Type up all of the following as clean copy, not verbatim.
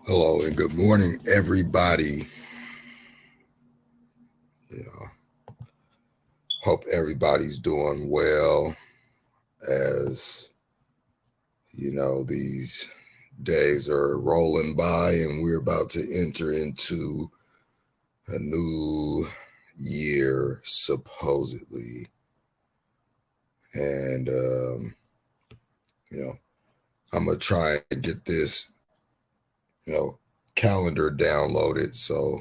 Hello and good morning, everybody. Yeah, hope everybody's doing well as these days are rolling by and we're about to enter into a new year, supposedly. And, you know, I'm going to try and get this, calendar downloaded so,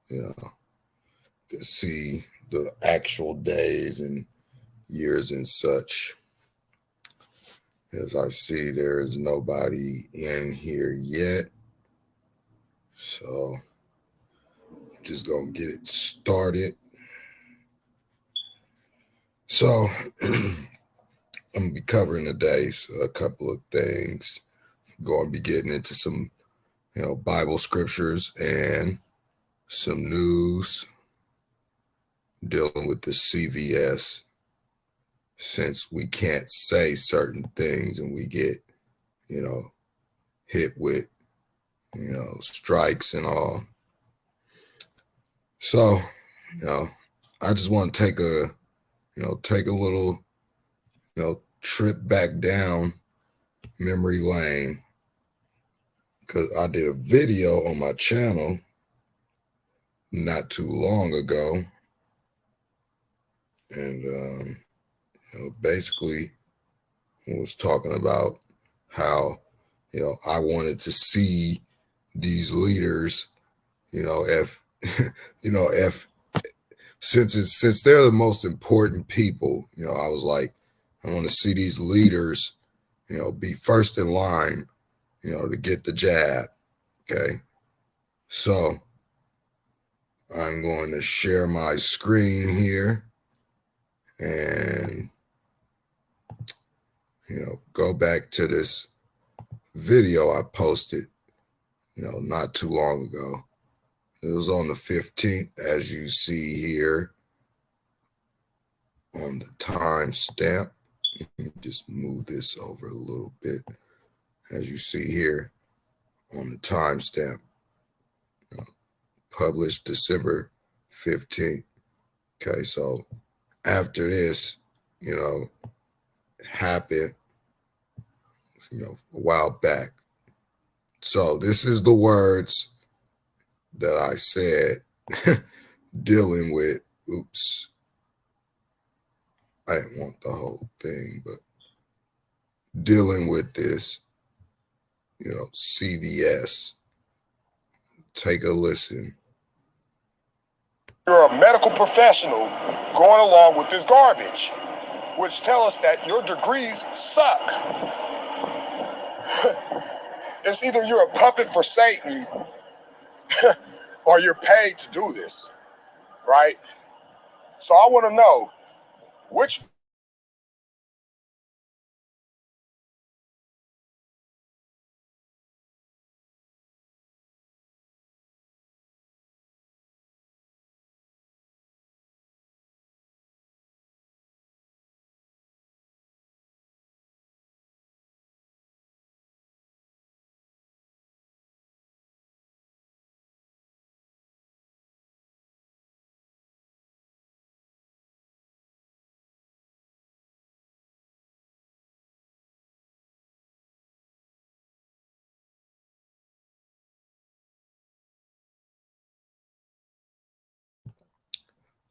you know, you can see the actual days and years and such. As I see, there's nobody in here yet. So, just going to get it started. So, I'm going to be covering today a couple of things. Going to be getting into some, Bible scriptures and some news dealing with the CVS, since we can't say certain things and we get, you know, hit with, strikes and all. So, I just want to take a little, trip back down memory lane, because I did a video on my channel not too long ago, and basically was talking about how I wanted to see these leaders, if if since they're the most important people, I was like, I want to see these leaders, be first in line, to get the jab. Okay. So I'm going to share my screen here and, go back to this video I posted, not too long ago. It was on the 15th, as you see here on the time stamp. Let me just move this over a little bit. As you see here on the time stamp, published December 15th. Okay, so after this, happened, a while back. So this is the words that I said dealing with, oops, I didn't want the whole thing, but dealing with this, CVS. Take a listen. You're a medical professional going along with this garbage, which tell us that your degrees suck. It's either you're a puppet for Satan or you're paid to do this, right? So I want to know which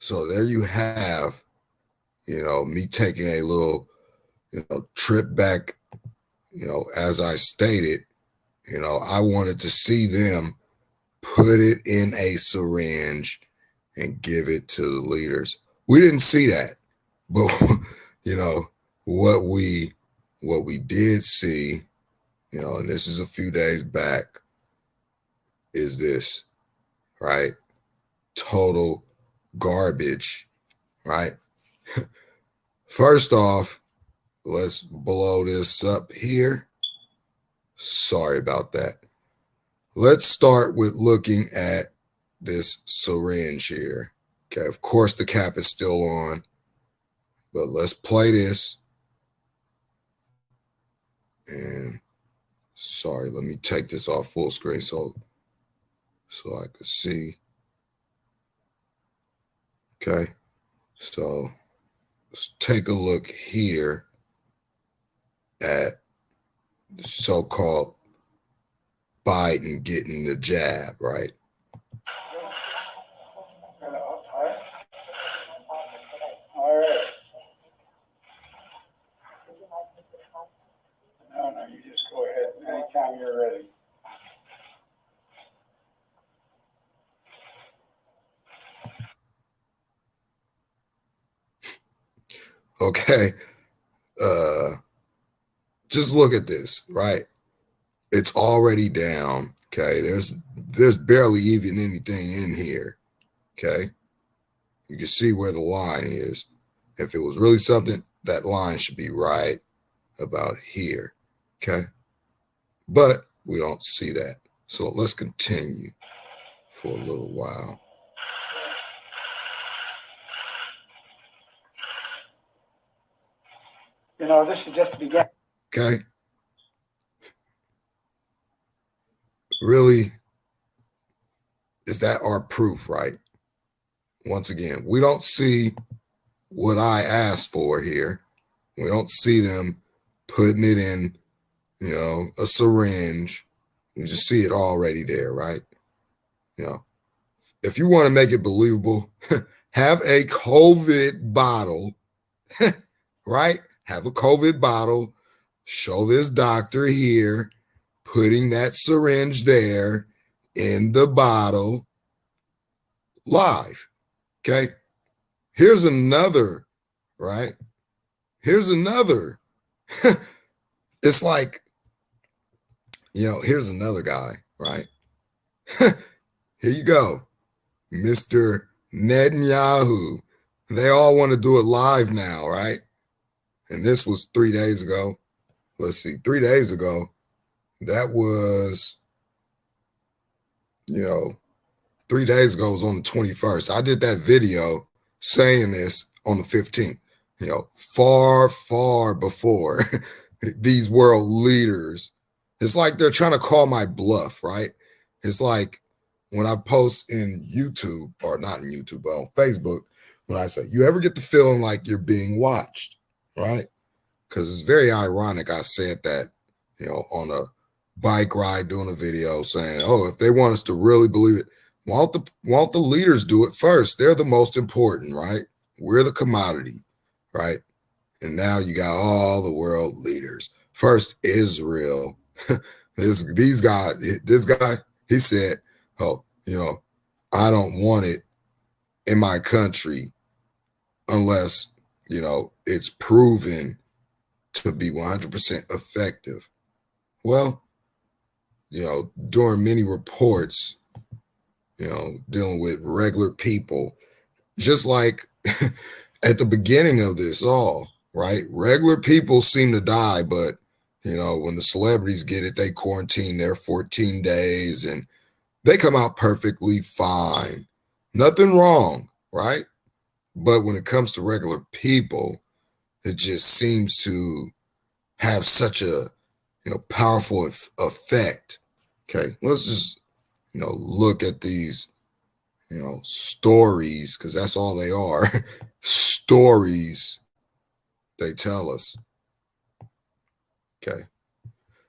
So there you have, me taking a little, trip back, as I stated, I wanted to see them put it in a syringe and give it to the leaders. We didn't see that, but you know what we did see, and this is a few days back, is this, right? Total garbage, right? First off, let's blow this up here. Sorry about that. Let's start with looking at this syringe here. Okay, of course the cap is still on, but let's play this and sorry, let me take this off full screen so I could see. Okay, so let's take a look here at the so-called Biden getting the jab, right? All right. No, you just go ahead anytime you're ready. Okay, just look at this, right? It's already down. Okay, there's barely even anything in here. Okay, you can see where the line is. If it was really something, that line should be right about here. Okay, but we don't see that. So let's continue for a little while. You know, this should just begin. Okay, really, is that our proof, right? Once again, we don't see what I asked for here. We don't see them putting it in, a syringe. You just see it already there, right? If you want to make it believable, have a COVID bottle, right? Have a COVID bottle, show this doctor here, putting that syringe there in the bottle live. Okay. Here's another, right? Here's another. It's like, here's another guy, right? Here you go, Mr. Netanyahu. They all want to do it live now, right? And this was 3 days ago. Let's see, 3 days ago, that was, 3 days ago was on the 21st. I did that video saying this on the 15th, far, far before these world leaders. It's like they're trying to call my bluff, right? It's like when I post in YouTube, or not in YouTube, but on Facebook, when I say, you ever get the feeling like you're being watched, right? Because it's very ironic. I said that, on a bike ride doing a video saying, oh, if they want us to really believe it, won't the leaders do it first? They're the most important, right? We're the commodity, right? And now you got all the world leaders. First, Israel. This guy, he said, oh, I don't want it in my country unless, it's proven to be 100% effective. Well, during many reports, dealing with regular people, just like at the beginning of this all, right? Regular people seem to die, but, when the celebrities get it, they quarantine their 14 days and they come out perfectly fine. Nothing wrong, right? But when it comes to regular people, it just seems to have such a, powerful effect. Okay, let's just, look at these, stories, because that's all they are. Stories they tell us. Okay,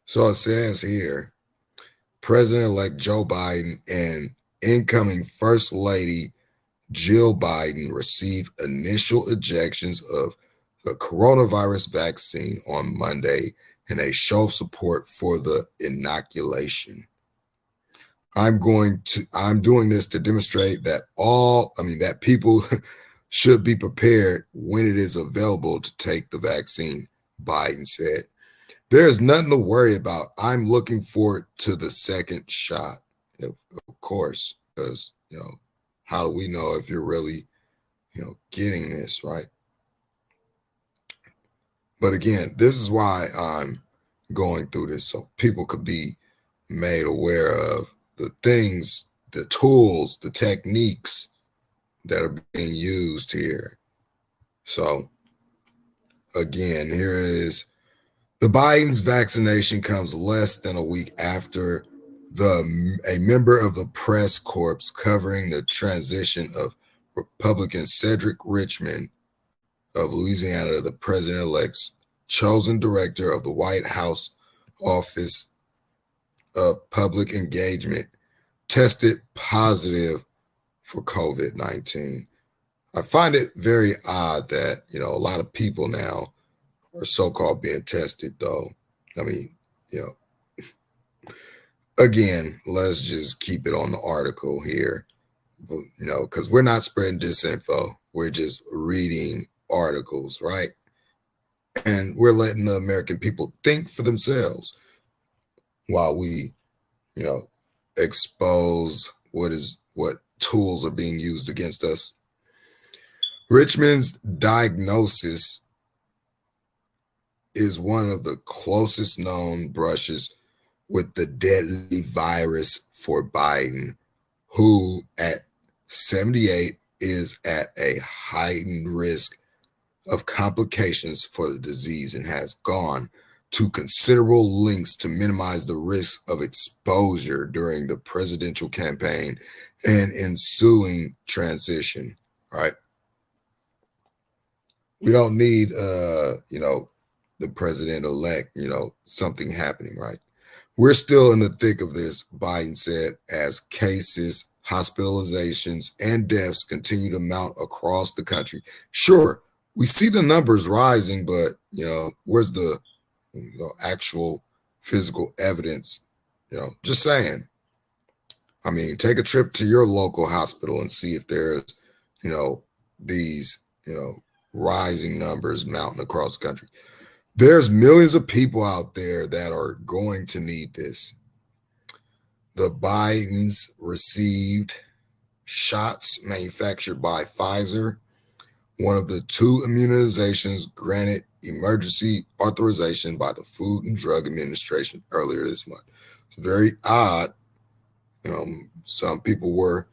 so it says here, President-elect Joe Biden and incoming First Lady Jill Biden received initial injections of the coronavirus vaccine on Monday in a show of support for the inoculation. I'm doing this to demonstrate that that people should be prepared when it is available to take the vaccine, Biden said. There is nothing to worry about. I'm looking forward to the second shot. Of course, because, how do we know if you're really, getting this, right? But again, this is why I'm going through this, so people could be made aware of the things, the tools, the techniques that are being used here. So again, here is The Biden's vaccination comes less than a week after a member of the press corps covering the transition of Republican Cedric Richmond of Louisiana, the president-elect's chosen director of the White House Office of Public Engagement, tested positive for COVID-19. I find it very odd that, a lot of people now are so-called being tested, though. I mean, again, let's just keep it on the article here, because we're not spreading disinfo. We're just reading articles, right? And we're letting the American people think for themselves while we, expose what tools are being used against us. Richmond's diagnosis is one of the closest known brushes with the deadly virus for Biden, who at 78 is at a heightened risk of complications for the disease and has gone to considerable lengths to minimize the risk of exposure during the presidential campaign and ensuing transition, right? We don't need, the president-elect, something happening, right? We're still in the thick of this, Biden said, as cases, hospitalizations, and deaths continue to mount across the country. Sure, we see the numbers rising, but, where's the actual physical evidence? Just saying. I mean, take a trip to your local hospital and see if there's, these, rising numbers mounting across the country. There's millions of people out there that are going to need this. The Bidens received shots manufactured by Pfizer, one of the 2 immunizations granted emergency authorization by the Food and Drug Administration earlier this month. It's very odd. Some people were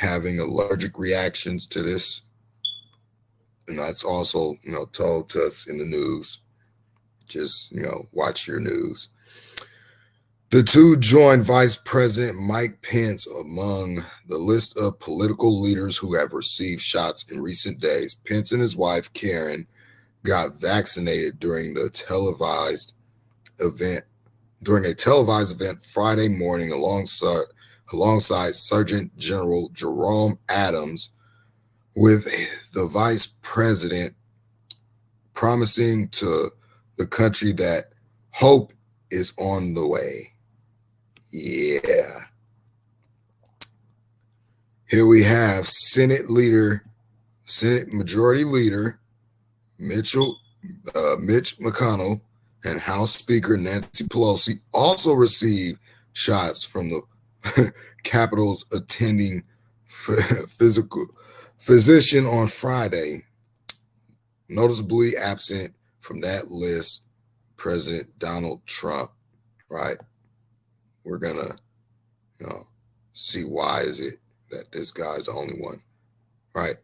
having allergic reactions to this. And that's also, told to us in the news. Just, watch your news. The 2 joined Vice President Mike Pence among the list of political leaders who have received shots in recent days. Pence and his wife, Karen, got vaccinated during a televised event Friday morning alongside Surgeon General Jerome Adams, with the vice president promising to the country that hope is on the way. Yeah. Here we have Senate Majority Leader Mitch McConnell and House Speaker Nancy Pelosi also received shots from the Capitol's attending physician on Friday. Noticeably absent from that list, President Donald Trump, right? We're gonna, see why is it that this guy's the only one, right?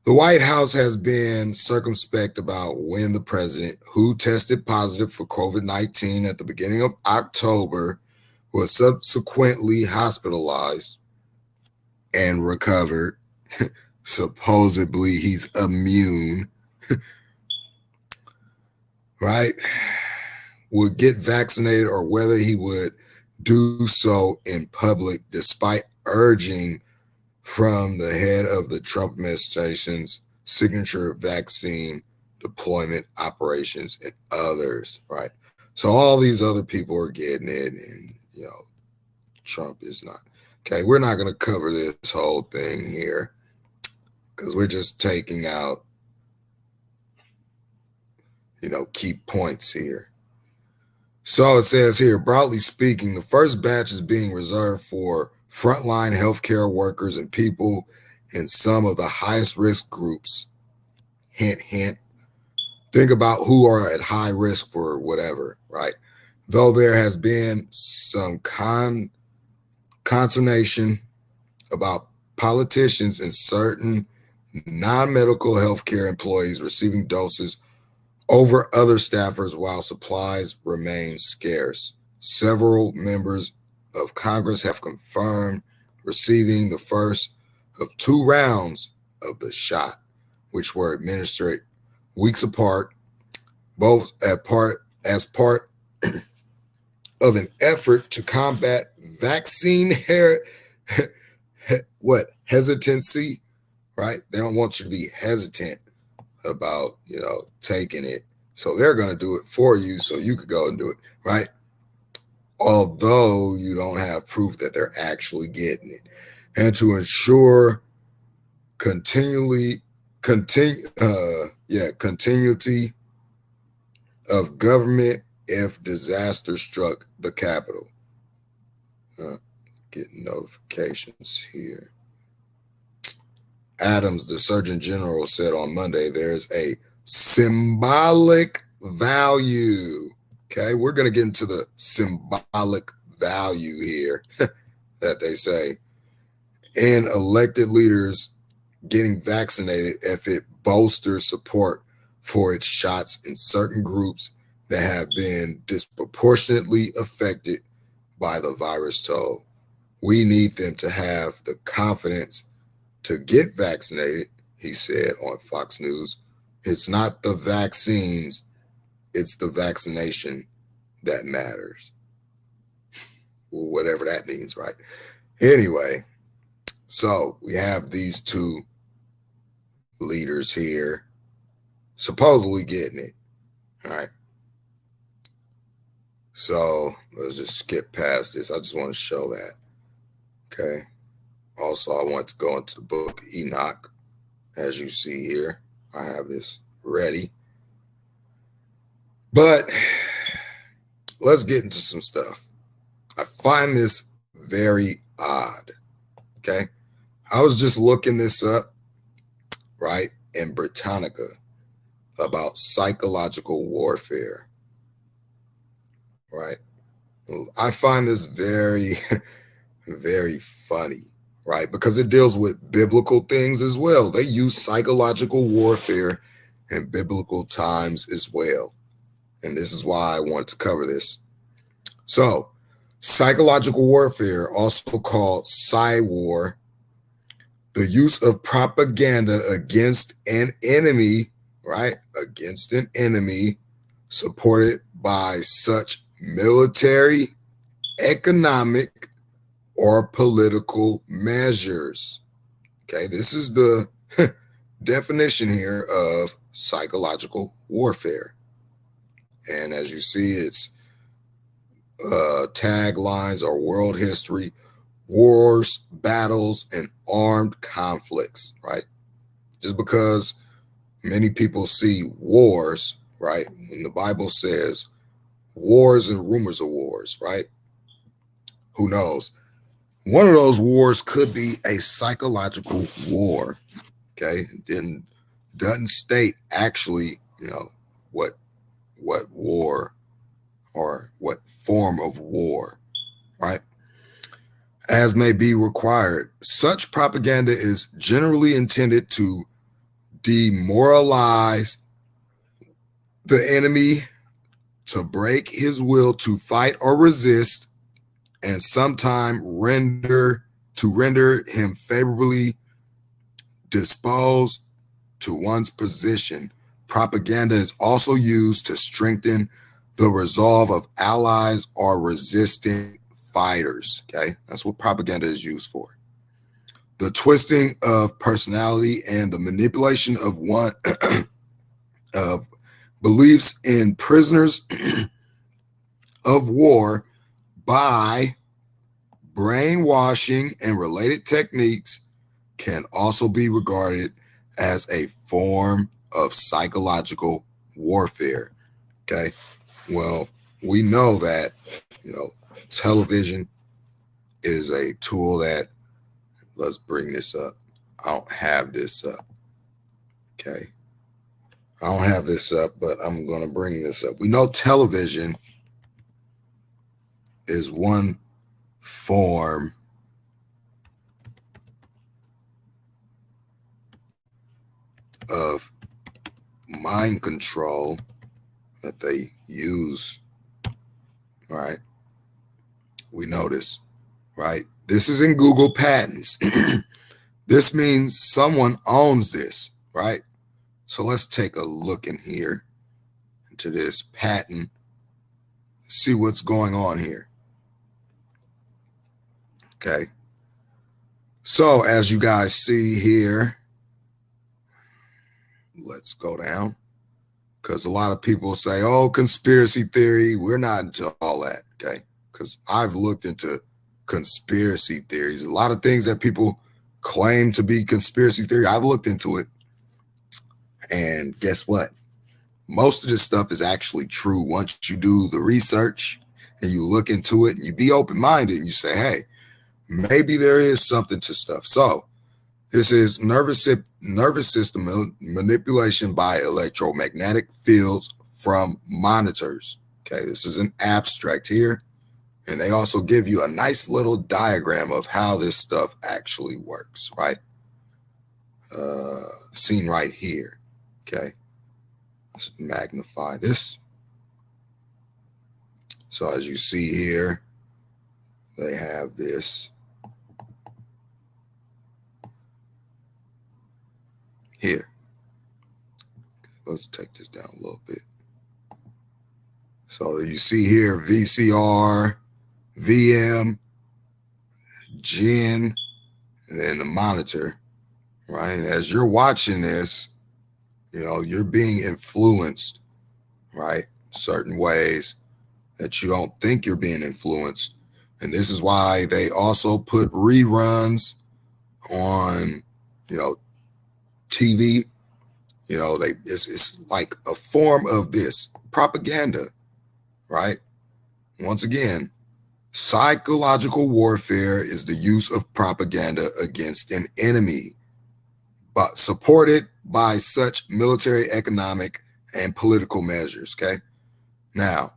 The White House has been circumspect about when the president, who tested positive for COVID-19 at the beginning of October, was subsequently hospitalized and recovered. Supposedly he's immune, right? Would get vaccinated, or whether he would do so in public despite urging from the head of the Trump administration's signature vaccine deployment operations and others, right? So all these other people are getting it, and Trump is not. Okay, we're not going to cover this whole thing here because we're just taking out, key points here. So it says here, broadly speaking, the first batch is being reserved for frontline healthcare workers and people in some of the highest risk groups. Hint, hint. Think about who are at high risk for whatever, right? Though there has been some consternation about politicians and certain non-medical healthcare employees receiving doses over other staffers while supplies remain scarce. Several members of Congress have confirmed receiving the first of 2 rounds of the shot, which were administered weeks apart, both as part of an effort to combat vaccine hesitancy, right? They don't want you to be hesitant about, taking it. So they're going to do it for you so you could go and do it, right? Although you don't have proof that they're actually getting it. And to ensure continuity of government if disaster struck the Capitol. Getting notifications here. Adams, the Surgeon General, said on Monday there's a symbolic value. Okay, we're going to get into the symbolic value here that they say in elected leaders getting vaccinated if it bolsters support for its shots in certain groups that have been disproportionately affected by the virus toll. We need them to have the confidence to get vaccinated, he said on Fox News. It's not the vaccines, it's the vaccination that matters. Well, whatever that means, right? Anyway, so we have these 2 leaders here supposedly getting it. All right. So let's just skip past this. I just want to show that. Okay. Also, I want to go into the book of Enoch. As you see here, I have this ready. But let's get into some stuff. I find this very odd. Okay. I was just looking this up, right, in Britannica about psychological warfare. Right. I find this very, very funny, right? Because it deals with biblical things as well. They use psychological warfare in biblical times as well. And this is why I want to cover this. So, psychological warfare, also called psy-war, the use of propaganda against an enemy, right? Against an enemy supported by such military, economic, or political measures. Okay, this is the definition here of psychological warfare. And as you see, its taglines are world history, wars, battles, and armed conflicts, right? Just because many people see wars, right? When the Bible says wars and rumors of wars, right? Who knows? One of those wars could be a psychological war. Okay, it doesn't state actually, what war or what form of war, right? As may be required, such propaganda is generally intended to demoralize the enemy, to break his will to fight or resist, and sometimes render him favorably disposed to one's position. Propaganda is also used to strengthen the resolve of allies or resisting fighters. Okay, that's what propaganda is used for. The twisting of personality and the manipulation of one of beliefs in prisoners of war by brainwashing and related techniques can also be regarded as a form of psychological warfare. Okay, well, we know that, television is a tool that, let's bring this up. I don't have this up. Okay, I don't have this up, but I'm going to bring this up. We know television is one form of mind control. that they use, right? We notice, right? This is in Google Patents. This means someone owns this, right? So let's take a look in here into this patent, see what's going on here. Okay. So as you guys see here, let's go down, because a lot of people say, oh, conspiracy theory. We're not into all that, okay? Because I've looked into conspiracy theories. A lot of things that people claim to be conspiracy theory, I've looked into it. And guess what? Most of this stuff is actually true once you do the research and you look into it and you be open-minded and you say, hey, maybe there is something to stuff. So this is nervous system manipulation by electromagnetic fields from monitors. Okay, this is an abstract here. And they also give you a nice little diagram of how this stuff actually works, right? Seen right here. Okay, let's magnify this. So as you see here, they have this here. Let's take this down a little bit. So you see here VCR, VM, Gen, and then the monitor, right? As you're watching this, you know, you're being influenced, right? Certain ways that you don't think you're being influenced. And this is why they also put reruns on, you know, TV. You know, it's like a form of this propaganda, right? Once again, psychological warfare is the use of propaganda against an enemy, but supported by such military, economic, and political measures, okay? Now,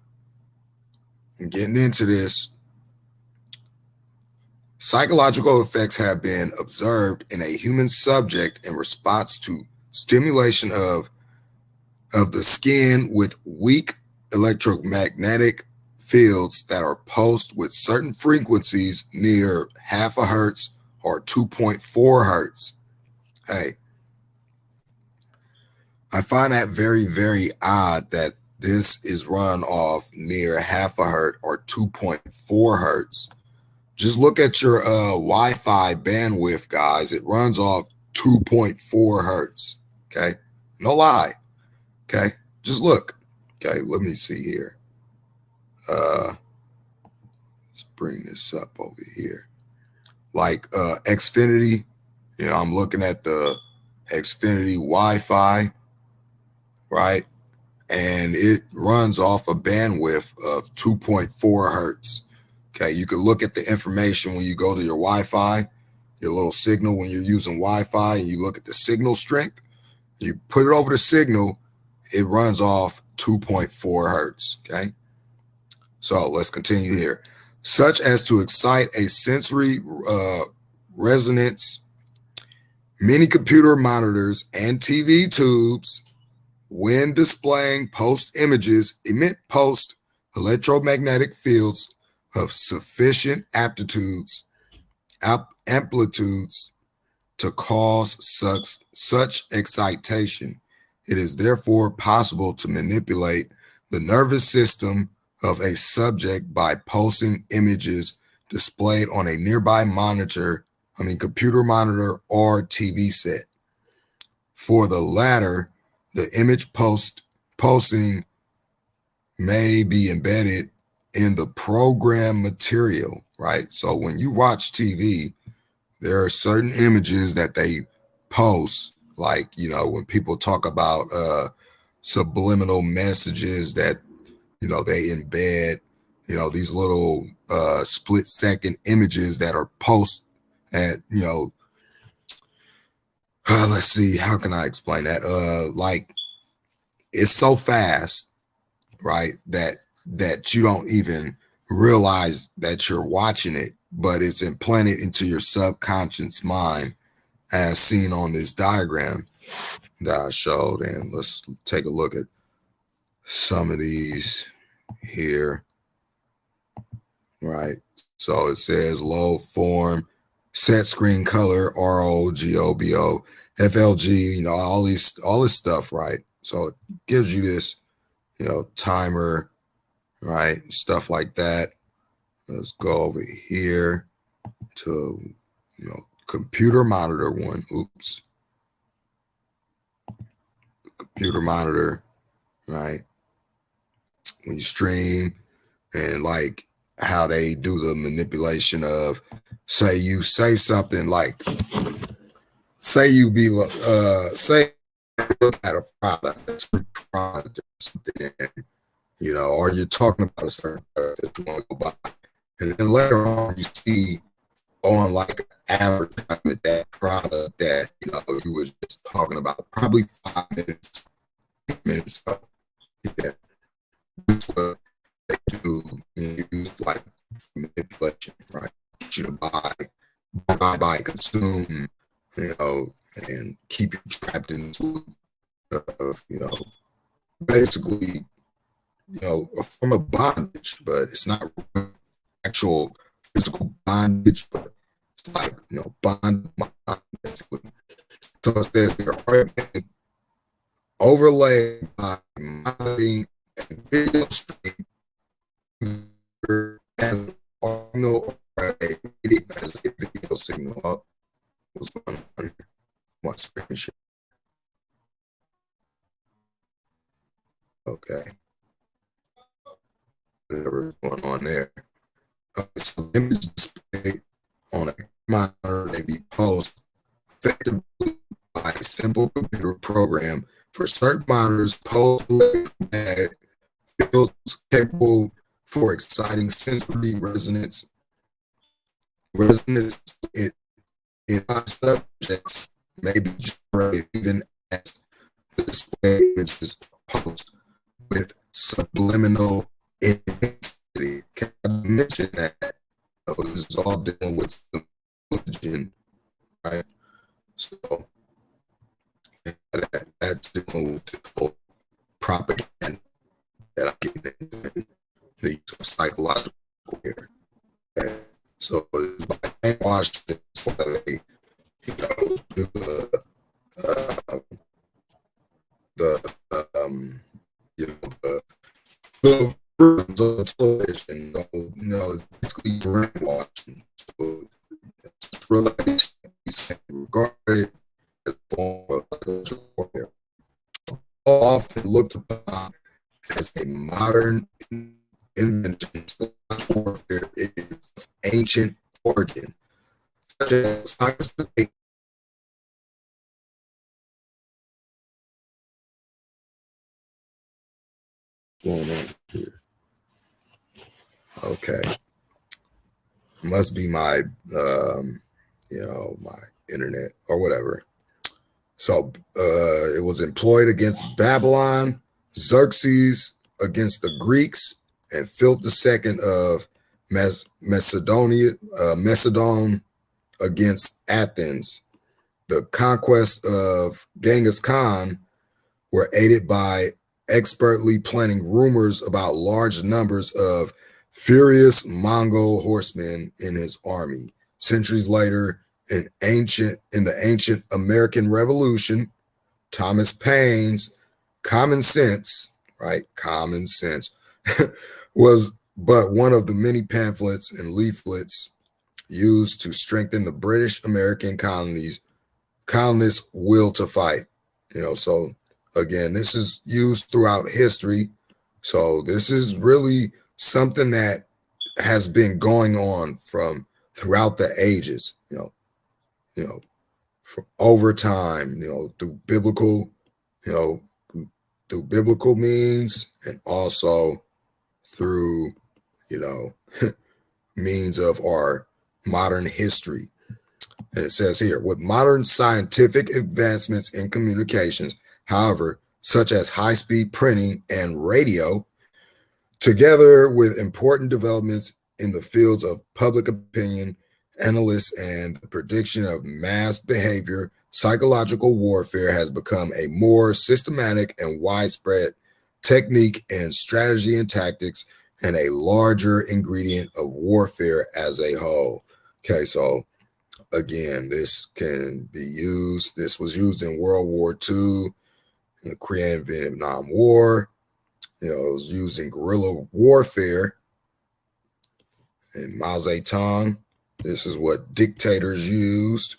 I'm getting into this. Psychological effects have been observed in a human subject in response to stimulation of the skin with weak electromagnetic fields that are pulsed with certain frequencies near 0.5 hertz or 2.4 hertz. Hey, I find that very, very odd that this is run off near 0.5 hertz or 2.4 hertz. Just look at your Wi-Fi bandwidth, guys. It runs off 2.4 hertz. Okay, no lie. Okay, just look. Okay, let me see here. Let's bring this up over here. Like Xfinity, you know, I'm looking at the Xfinity Wi-Fi, right? And it runs off a bandwidth of 2.4 hertz. Okay, you can look at the information when you go to your Wi-Fi, your little signal when you're using Wi-Fi, and you look at the signal strength. You put it over the signal, it runs off 2.4 hertz, okay? So let's continue here. Such as to excite a sensory resonance, many computer monitors and TV tubes, when displaying post images, emit post electromagnetic fields of sufficient amplitudes to cause such excitation. It is therefore possible to manipulate the nervous system of a subject by pulsing images displayed on a nearby computer monitor or TV set. For the latter, the image pulsing may be embedded in the program material, right? So when you watch TV, there are certain images that they post, like, you know, when people talk about subliminal messages that, you know, they embed, you know, these little split-second images that are post at, you know, let's see, how can I explain that? Like, it's so fast, right, that you don't even realize that you're watching it, but it's implanted into your subconscious mind as seen on this diagram that I showed. And let's take a look at some of these here, right? So it says load form, set screen color, ROGOBO, FLG, you know, all this stuff, right? So it gives you this, you know, timer, right? Stuff like that. Let's go over here to, you know, computer monitor one. Oops. Computer monitor, right? When you stream, and like how they do the manipulation of, say you say something like, say you be say look at a product or something, you know, or you're talking about a certain product that you want to go buy, and then later on you see on like advertisement that product that, you know, you were just talking about probably 5 minutes, 8 minutes ago. Yeah, that's what they do. You use like manipulation, right? Get you to buy, consume, you know, and keep you trapped in this loop of, you know, basically, you know, a form of bondage, but it's not actual physical bondage, but it's like, you know, bond, basically. So it says your argument overlaid by monitoring and video stream as signal or as a video signal up. What's going on here? My screen share. Okay. Whatever's going on there. So the image display on a monitor may be posed effectively by a simple computer program. For certain monitors, pose fields capable for exciting sensory resonance. Resonance in subjects may be generated even as the display images posed with subliminal intensity. Can I mention that? This is all dealing with religion, right? So that's dealing with the whole propaganda that I get in the psychological here. Okay? So it's by brainwashing, so they, you know, do you know, the versions of television, you know, it's basically brainwashing. So it's related regarded as a form of psychological warfare. Often looked upon as a modern invention, warfare is of ancient origin, such as going on here. Okay, must be my you know, my internet or whatever. So it was employed against Babylon, Xerxes against the Greeks, and Philip II of Macedon against Athens. The conquest of Genghis Khan were aided by expertly planning rumors about large numbers of furious Mongol horsemen in his army. Centuries later, in the ancient American Revolution, Thomas Paine's Common Sense, right? Common Sense was but one of the many pamphlets and leaflets used to strengthen the British American colonists' will to fight. You know, so again, this is used throughout history. So this is really something that has been going on from throughout the ages, you know, from over time, you know, through biblical means, and also through, you know, means of our modern history. And it says here, with modern scientific advancements in communications, however, such as high-speed printing and radio, together with important developments in the fields of public opinion, analysis, and the prediction of mass behavior, psychological warfare has become a more systematic and widespread technique and strategy and tactics, and a larger ingredient of warfare as a whole. Okay, so again, this can be used. This was used in World War II, in the Korean Vietnam War. It was used in guerrilla warfare in Mao Zedong. This is what dictators used.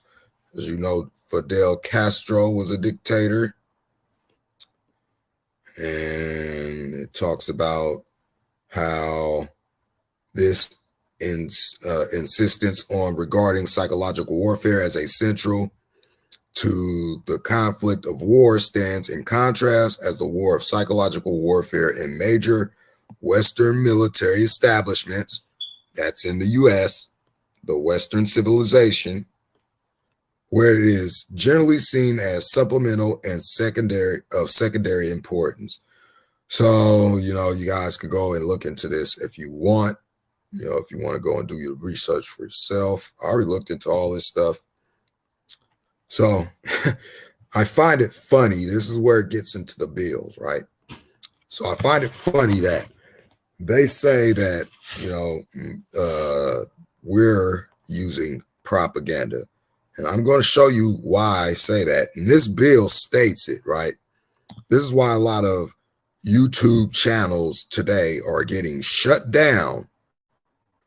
As you know, Fidel Castro was a dictator. And it talks about how this insistence on regarding psychological warfare as essential to the conflict of war stands in contrast as the war of psychological warfare in major Western military establishments, that's in the US, the Western civilization, where it is generally seen as supplemental and secondary importance. So, you guys could go and look into this if you want. If you want to go and do your research for yourself. I already looked into all this stuff. So I find it funny. This is where it gets into the bills, right? So I find it funny that they say that, we're using propaganda. And I'm going to show you why I say that. And this bill states it, right? This is why a lot of YouTube channels today are getting shut down.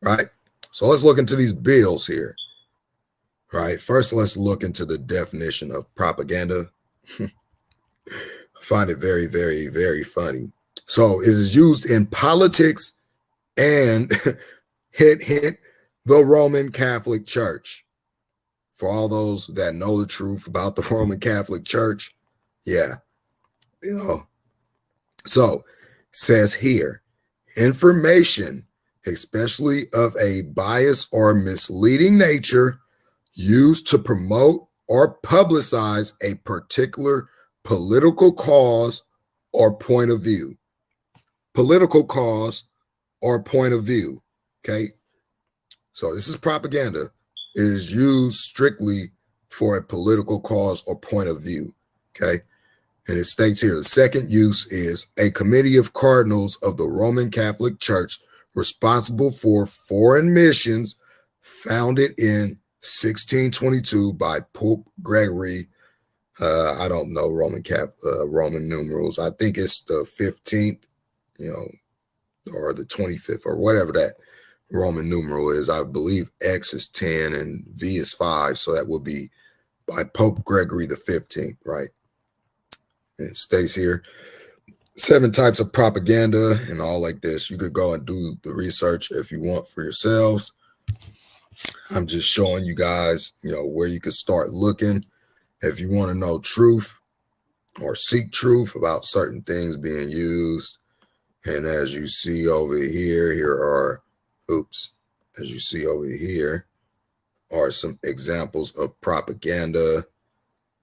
Right? So let's look into these bills here. Right? First, let's look into the definition of propaganda. I find it very, very, very funny. So it is used in politics and hint, the Roman Catholic Church. For all those that know the truth about the Roman Catholic Church, yeah. So it says here, information, especially of a biased or misleading nature, used to promote or publicize a particular political cause or point of view. Political cause or point of view, okay? So this is propaganda. It is used strictly for a political cause or point of view, okay? And it states here, the second use is a committee of cardinals of the Roman Catholic Church responsible for foreign missions, founded in 1622 by Pope Gregory. I don't know Roman numerals. I think it's the 15th, or the 25th, or whatever that Roman numeral is. I believe X is 10 and V is 5. So that would be by Pope Gregory the 15th, right? And it stays here, 7 types of propaganda and all like this. You could go and do the research if you want for yourselves. I'm just showing you guys, where you could start looking if you want to know truth or seek truth about certain things being used. And as you see over here, as you see over here are some examples of propaganda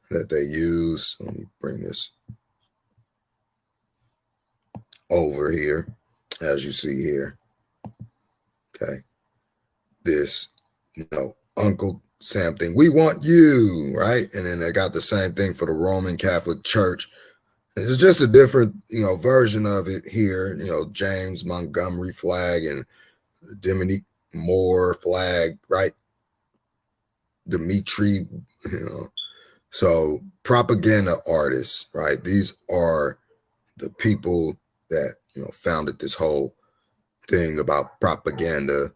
that they use. Let me bring this over here, as you see here. Okay. This, Uncle Sam thing, we want you, right? And then they got the same thing for the Roman Catholic Church. It's just a different, version of it here. James Montgomery flag and Dominic Moore flag, right? Dimitri, So propaganda artists, right? These are the people that, founded this whole thing about propaganda.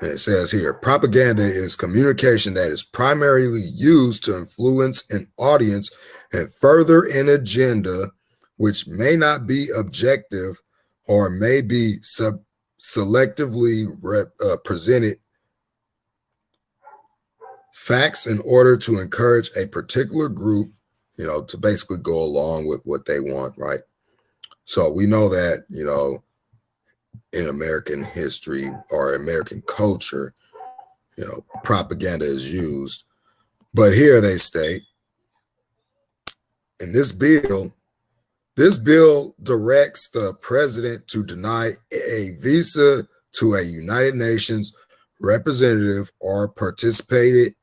And it says here, propaganda is communication that is primarily used to influence an audience and further an agenda which may not be objective or may be selectively presented facts in order to encourage a particular group, to basically go along with what they want, right? So we know that, in American history or American culture, propaganda is used. But here they state, in this bill directs the president to deny a visa to a United Nations representative or participant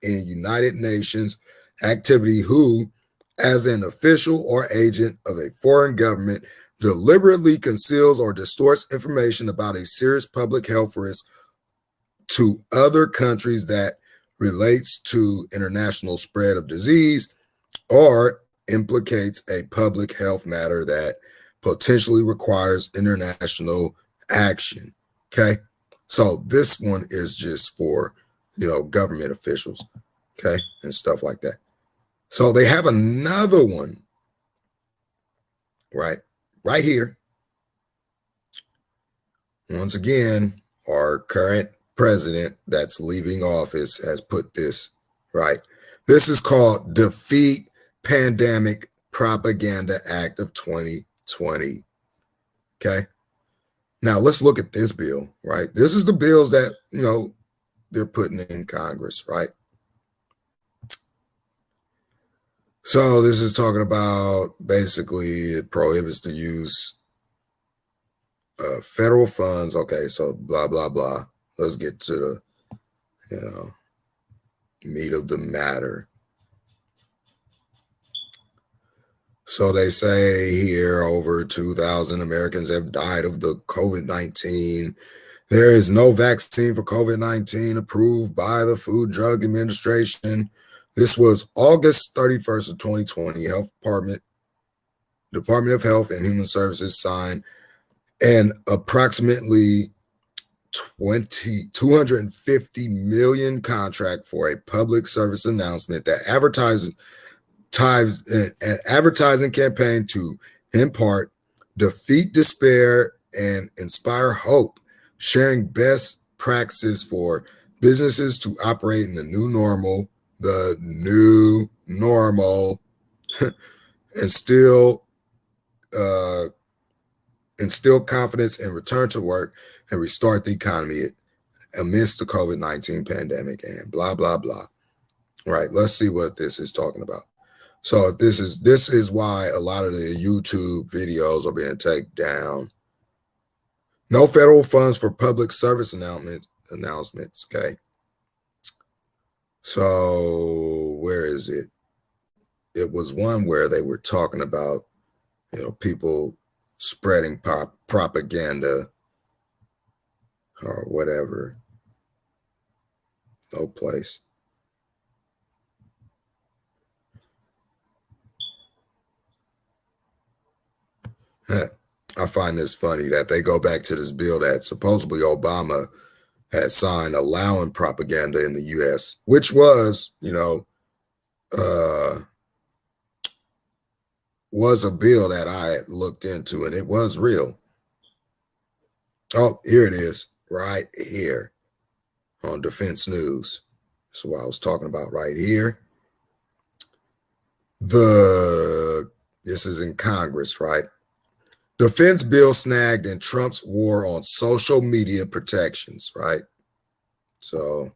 in United Nations activity who, as an official or agent of a foreign government deliberately conceals or distorts information about a serious public health risk to other countries that relates to international spread of disease or implicates a public health matter that potentially requires international action. Okay. So this one is just for, government officials. Okay. And stuff like that. So they have another one, right here. Once again, our current president that's leaving office has put this, right? This is called Defeat Pandemic Propaganda Act of 2020. Okay. Now let's look at this bill, right? This is the bills that, they're putting in Congress, right? So this is talking about basically it prohibits the use of federal funds. Okay, so blah, blah, blah. Let's get to the, meat of the matter. So they say here over 2,000 Americans have died of the COVID-19. There is no vaccine for COVID-19 approved by the Food Drug Administration. This was August 31st of 2020. Department of Health and Human Services signed an approximately 250 million contract for a public service announcement that an advertising campaign to impart, defeat despair, and inspire hope, sharing best practices for businesses to operate in the new normal, instill confidence and return to work and restart the economy amidst the COVID-19 pandemic and blah, blah, blah. Right. Let's see what this is talking about. So if this is why a lot of the YouTube videos are being taken down. No federal funds for public service announcements. Okay. So where is it? It was one where they were talking about, people spreading propaganda or whatever. No place. I find this funny that they go back to this bill that supposedly Obama had signed allowing propaganda in the U.S., which was, was a bill that I looked into, and it was real. Oh, here it is, right here on Defense News. That's what I was talking about right here. This is in Congress, right? Defense bill snagged in Trump's war on social media protections, right? So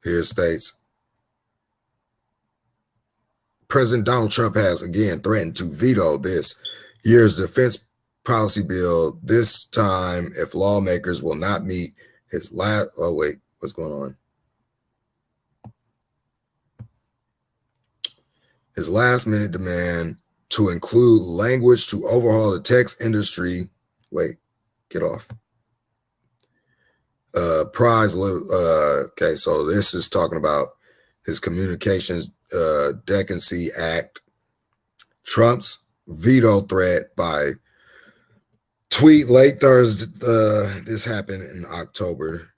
here it states, President Donald Trump has again threatened to veto this year's defense policy bill, this time if lawmakers will not meet his what's going on? His last minute demand to include language to overhaul the text industry. Get off. Okay, so this is talking about his Communications Decency Act, Trump's veto threat by tweet late Thursday. This happened in October.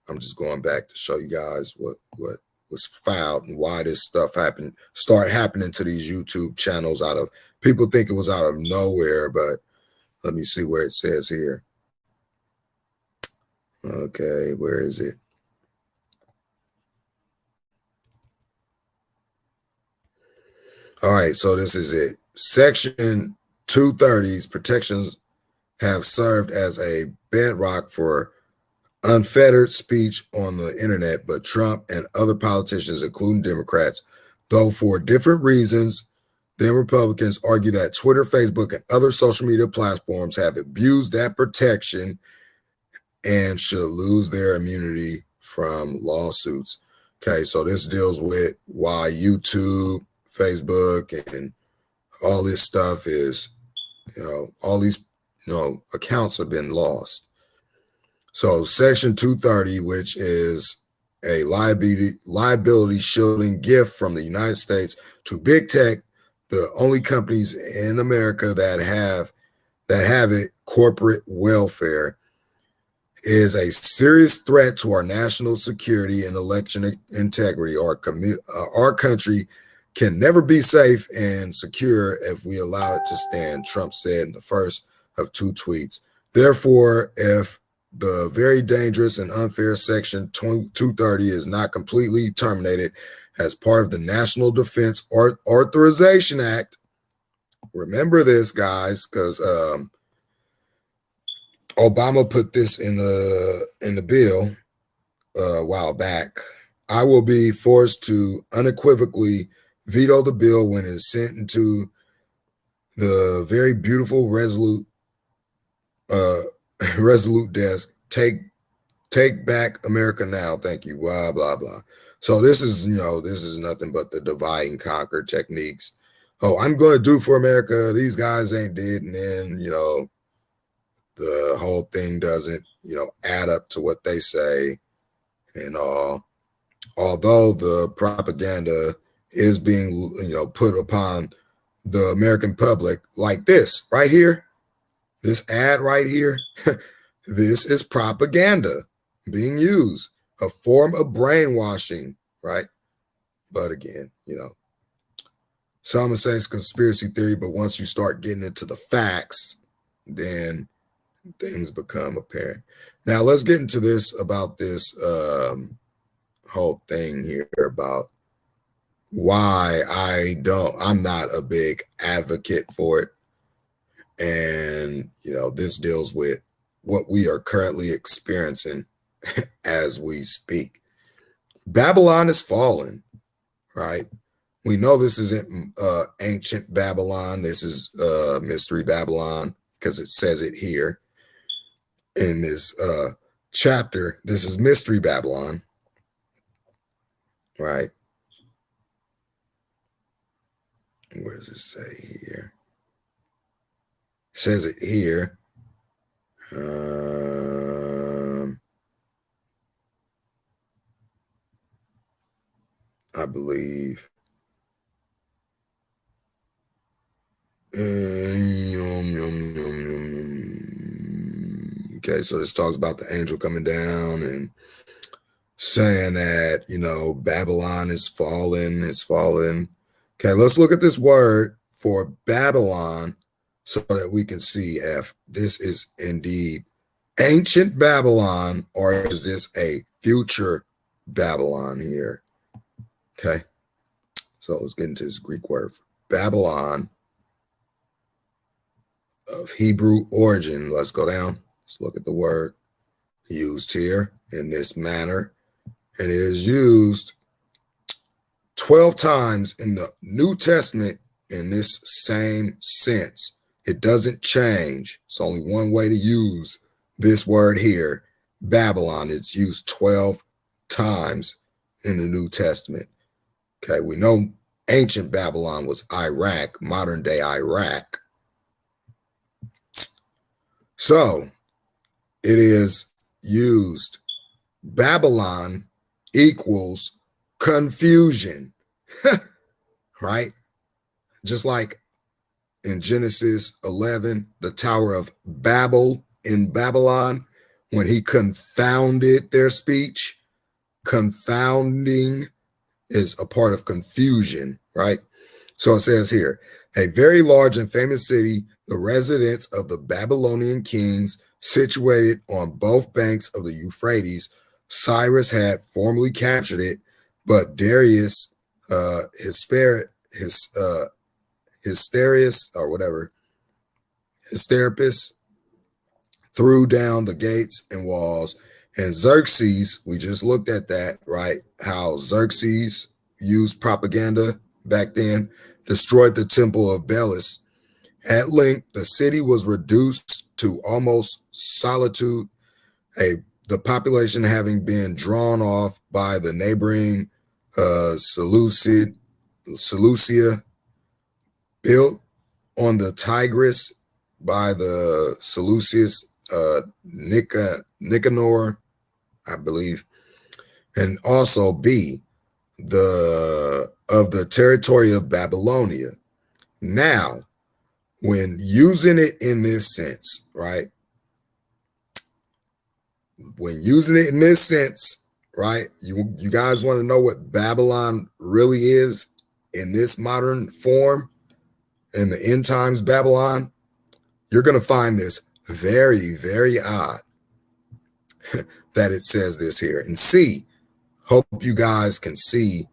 I'm just going back to show you guys what was filed and why this stuff start happening to these YouTube channels people think it was out of nowhere, but let me see where it says here. Okay, where is it? All right, so this is it. Section 230's protections have served as a bedrock for unfettered speech on the internet, but Trump and other politicians, including Democrats, though for different reasons than Republicans, argue that Twitter, Facebook, and other social media platforms have abused that protection and should lose their immunity from lawsuits. Okay, so this deals with why YouTube, Facebook and all this stuff is, all these, accounts have been lost. So Section 230, which is a liability shielding gift from the United States to big tech, the only companies in America that have it, corporate welfare, is a serious threat to our national security and election integrity. Our country can never be safe and secure if we allow it to stand, Trump said in the first of 2 tweets. Therefore, if the very dangerous and unfair Section 230 is not completely terminated as part of the National Defense Authorization Act, remember this, guys, because Obama put this in the bill a while back. I will be forced to unequivocally veto the bill when it's sent into the very beautiful resolute desk. Take back America now. Thank you. Blah blah blah. So this is nothing but the divide and conquer techniques. Oh, I'm going to do for America. These guys ain't did, and then the whole thing doesn't add up to what they say and all. Although the propaganda is being put upon the American public like this right here, this ad right here, this is propaganda being used, a form of brainwashing, right? But again, some would say it's conspiracy theory, but once you start getting into the facts, then things become apparent. Now let's get into this about this whole thing here about why I'm not a big advocate for it. And, this deals with what we are currently experiencing as we speak. Babylon is fallen, right? We know this isn't ancient Babylon. This is Mystery Babylon because it says it here in this chapter. This is Mystery Babylon, right? Where does it say here? It says it here. I believe. Okay, so this talks about the angel coming down and saying that, Babylon is fallen, Okay, let's look at this word for Babylon so that we can see if this is indeed ancient Babylon or is this a future Babylon here. Okay, so let's get into this Greek word for Babylon of Hebrew origin. Let's go down. Let's look at the word used here in this manner. And it is used 12 times in the New Testament in this same sense. It doesn't change. It's only one way to use this word here, Babylon. It's used 12 times in the New Testament. Okay, we know ancient Babylon was Iraq, modern day Iraq. So it is used, Babylon equals confusion, right? Just like in Genesis 11, the Tower of Babel in Babylon, when he confounded their speech, confounding is a part of confusion, right? So it says here, a very large and famous city, the residence of the Babylonian kings, situated on both banks of the Euphrates. Cyrus had formerly captured it, but Darius, Hysterapus, threw down the gates and walls. And Xerxes, we just looked at that, right? How Xerxes used propaganda back then, destroyed the temple of Belus. At length, the city was reduced to almost solitude, the population having been drawn off by the neighboring Seleucid Seleucia, built on the Tigris by the Seleucus Nicanor, I believe, and also B, of the territory of Babylonia. Now, when using it in this sense, right? When using it in this sense, right? You guys want to know what Babylon really is in this modern form, in the end times Babylon? You're going to find this very, very odd that it says this here. And C, hope you guys can see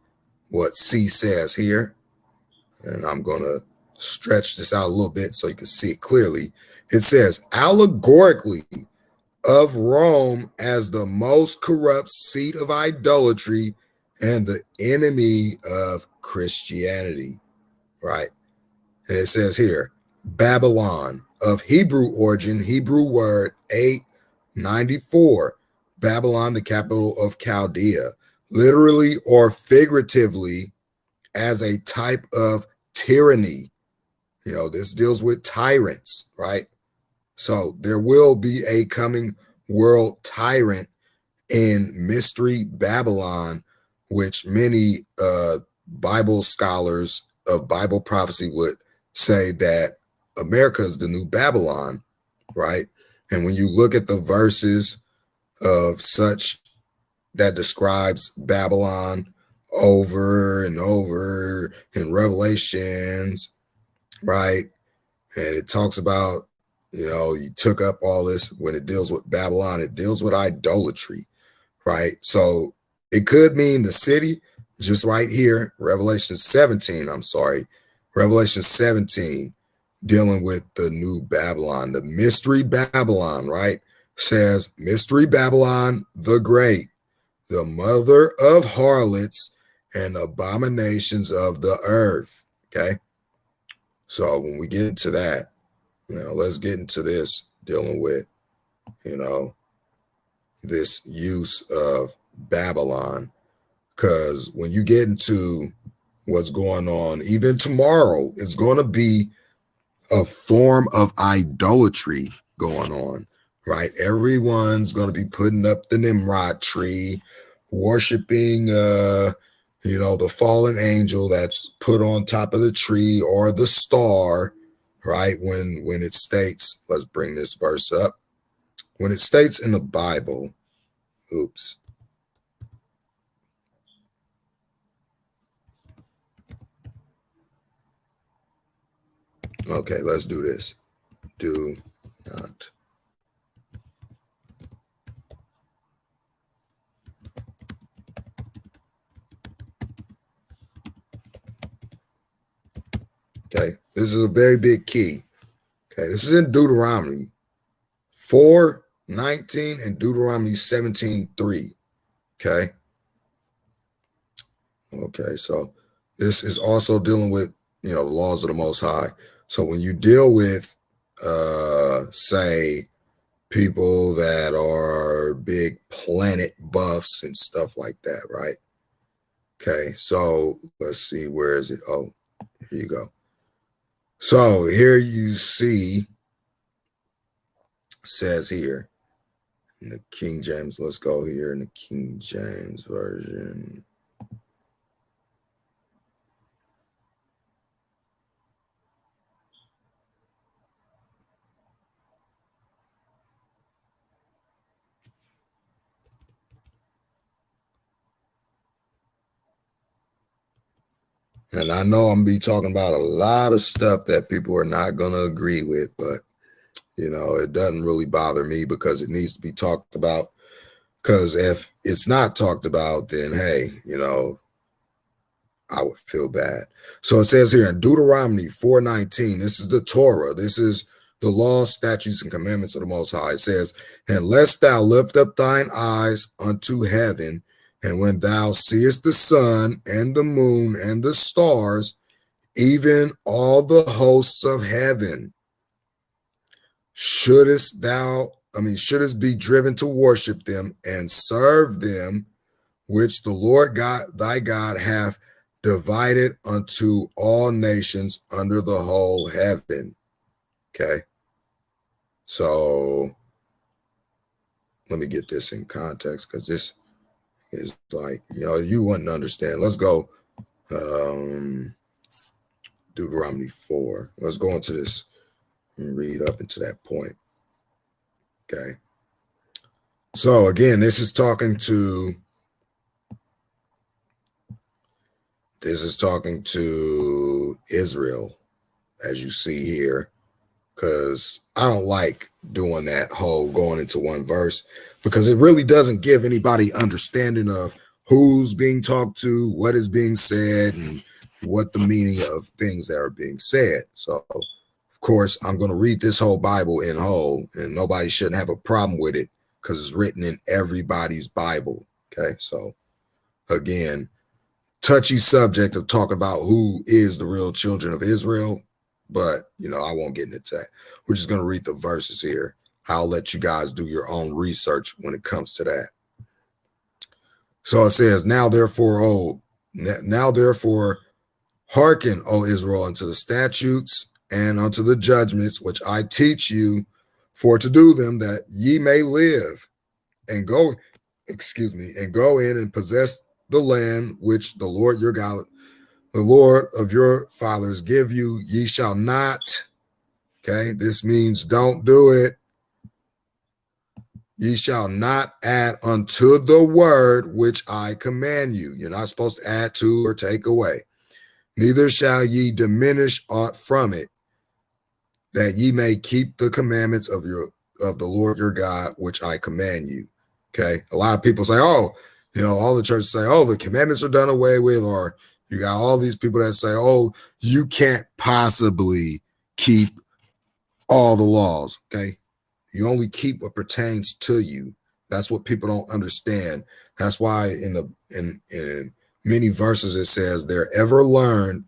what C says here. And I'm going to stretch this out a little bit so you can see it clearly. It says, allegorically, of Rome as the most corrupt seat of idolatry and the enemy of Christianity, right? And it says here, Babylon, of Hebrew origin, Hebrew word 894, Babylon, the capital of Chaldea, literally or figuratively as a type of tyranny. You know, this deals with tyrants, right? So there will be a coming world tyrant in Mystery Babylon, which many Bible scholars of Bible prophecy would say that America is the new Babylon, right? And when you look at the verses of such that describes Babylon over and over in Revelations, right? And it talks about, you know, you took up all this. When it deals with Babylon, it deals with idolatry, right? So it could mean the city, just right here, Revelation 17, Revelation 17, dealing with the new Babylon, the Mystery Babylon, right? Says, Mystery Babylon the Great, the mother of harlots and abominations of the earth, okay? So when we get into that, you know, let's get into this dealing with, you know, this use of Babylon, because when you get into what's going on, even tomorrow, it's going to be a form of idolatry going on, right? Everyone's going to be putting up the Nimrod tree, worshiping, you know, the fallen angel that's put on top of the tree or the star, right? When it states, let's bring this verse up. When it states in the Bible, oops. Okay, let's do this. Do not. Okay, this is a very big key. Okay, this is in Deuteronomy 4:19 and Deuteronomy 17:3. Okay. Okay, so this is also dealing with, you know, the laws of the Most High. So when you deal with, say, people that are big planet buffs and stuff like that, right? Okay, so let's see, where is it? Oh, here you go. So here you see, says here in the King James, let's go here in the King James Version. And I know I'm be talking about a lot of stuff that people are not going to agree with, but, you know, it doesn't really bother me because it needs to be talked about. Because if it's not talked about, then, hey, you know, I would feel bad. So it says here in Deuteronomy 4:19, this is the Torah. This is the law, statutes, and commandments of the Most High. It says, unless thou lift up thine eyes unto heaven, and when thou seest the sun and the moon and the stars, even all the hosts of heaven, shouldest be driven to worship them and serve them, which the Lord God thy God hath divided unto all nations under the whole heaven. Okay. So let me get this in context, because this is like, you wouldn't understand. Let's go Deuteronomy 4. Let's go into this and read up into that point. Okay. So again, this is talking to Israel, as you see here, because I don't like doing that whole going into one verse, because it really doesn't give anybody understanding of who's being talked to, what is being said, and what the meaning of things that are being said. So, of course, I'm going to read this whole Bible in whole, and nobody shouldn't have a problem with it because it's written in everybody's Bible. Okay, so again, touchy subject of talking about who is the real children of Israel, but I won't get into that. We're just going to read the verses here. I'll let you guys do your own research when it comes to that. So it says, now therefore hearken, O Israel, unto the statutes and unto the judgments which I teach you, for to do them, that ye may live, and go in and possess the land which the Lord your God, the Lord of your fathers, give you. Ye shall not. Okay, this means don't do it. Ye shall not add unto the word which I command you. You're not supposed to add to or take away. Neither shall ye diminish aught from it, that ye may keep the commandments of the Lord your God, which I command you. Okay. A lot of people say, all the churches say, the commandments are done away with, or you got all these people that say, you can't possibly keep all the laws. Okay. You only keep what pertains to you. That's what people don't understand. That's why in many verses it says they're ever learned,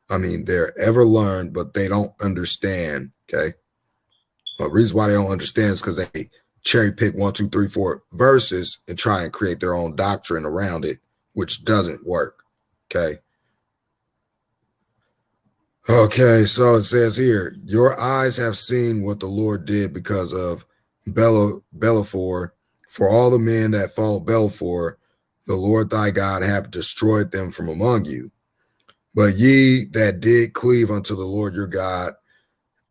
but they don't understand. Okay. The reason why they don't understand is because they cherry pick 1, 2, 3, 4 verses and try and create their own doctrine around it, which doesn't work. Okay. Okay, so it says here, your eyes have seen what the Lord did because of Bellafor. For all the men that followed Bellafor, the Lord thy God hath destroyed them from among you. But ye that did cleave unto the Lord your God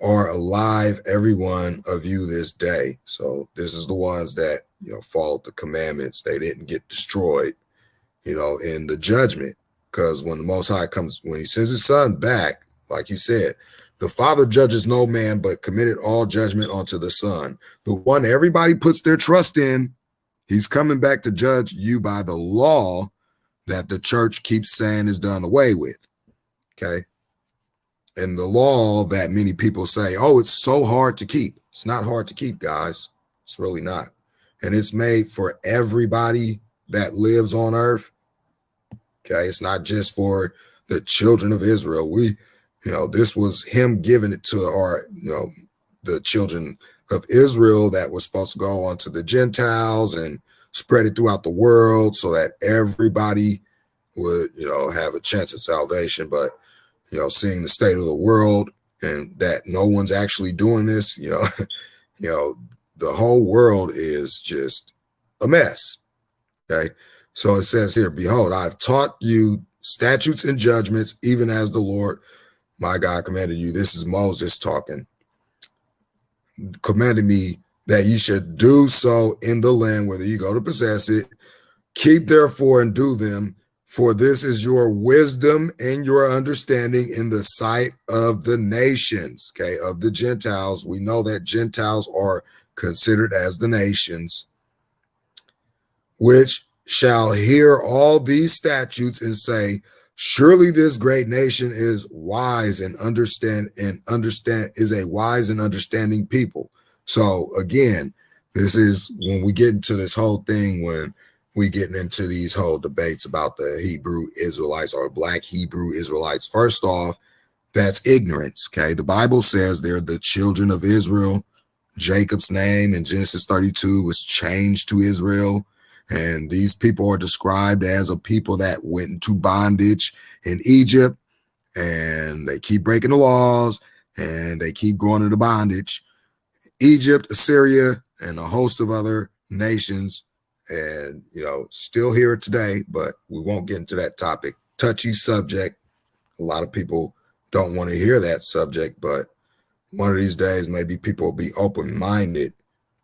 are alive, every one of you this day. So this is the ones that, followed the commandments. They didn't get destroyed, in the judgment. Because when the Most High comes, when he sends his son back, like he said, the Father judges no man, but committed all judgment unto the Son, the one everybody puts their trust in. He's coming back to judge you by the law that the church keeps saying is done away with. Okay. And the law that many people say, it's so hard to keep. It's not hard to keep, guys. It's really not. And it's made for everybody that lives on earth. Okay. It's not just for the children of Israel. This was him giving it to the children of Israel that was supposed to go on to the Gentiles and spread it throughout the world so that everybody would, have a chance at salvation. But, seeing the state of the world and that no one's actually doing this, the whole world is just a mess. Okay. So it says here, behold, I've taught you statutes and judgments, even as the Lord my God commanded you. This is Moses talking. Commanded me that ye should do so in the land whether you go to possess it. Keep therefore and do them, for this is your wisdom and your understanding in the sight of the nations, okay, of the Gentiles. We know that Gentiles are considered as the nations, which shall hear all these statutes and say, surely this great nation is wise and is a wise and understanding people. So again, this is when we get into this whole thing, when we getting into these whole debates about the Hebrew Israelites or black Hebrew Israelites. First off, that's ignorance. Okay. The Bible says they're the children of Israel. Jacob's name in Genesis 32 was changed to Israel. And these people are described as a people that went into bondage in Egypt, and they keep breaking the laws, and they keep going into bondage. Egypt, Assyria, and a host of other nations, and still here today, but we won't get into that topic. Touchy subject. A lot of people don't want to hear that subject, but one of these days, maybe people will be open-minded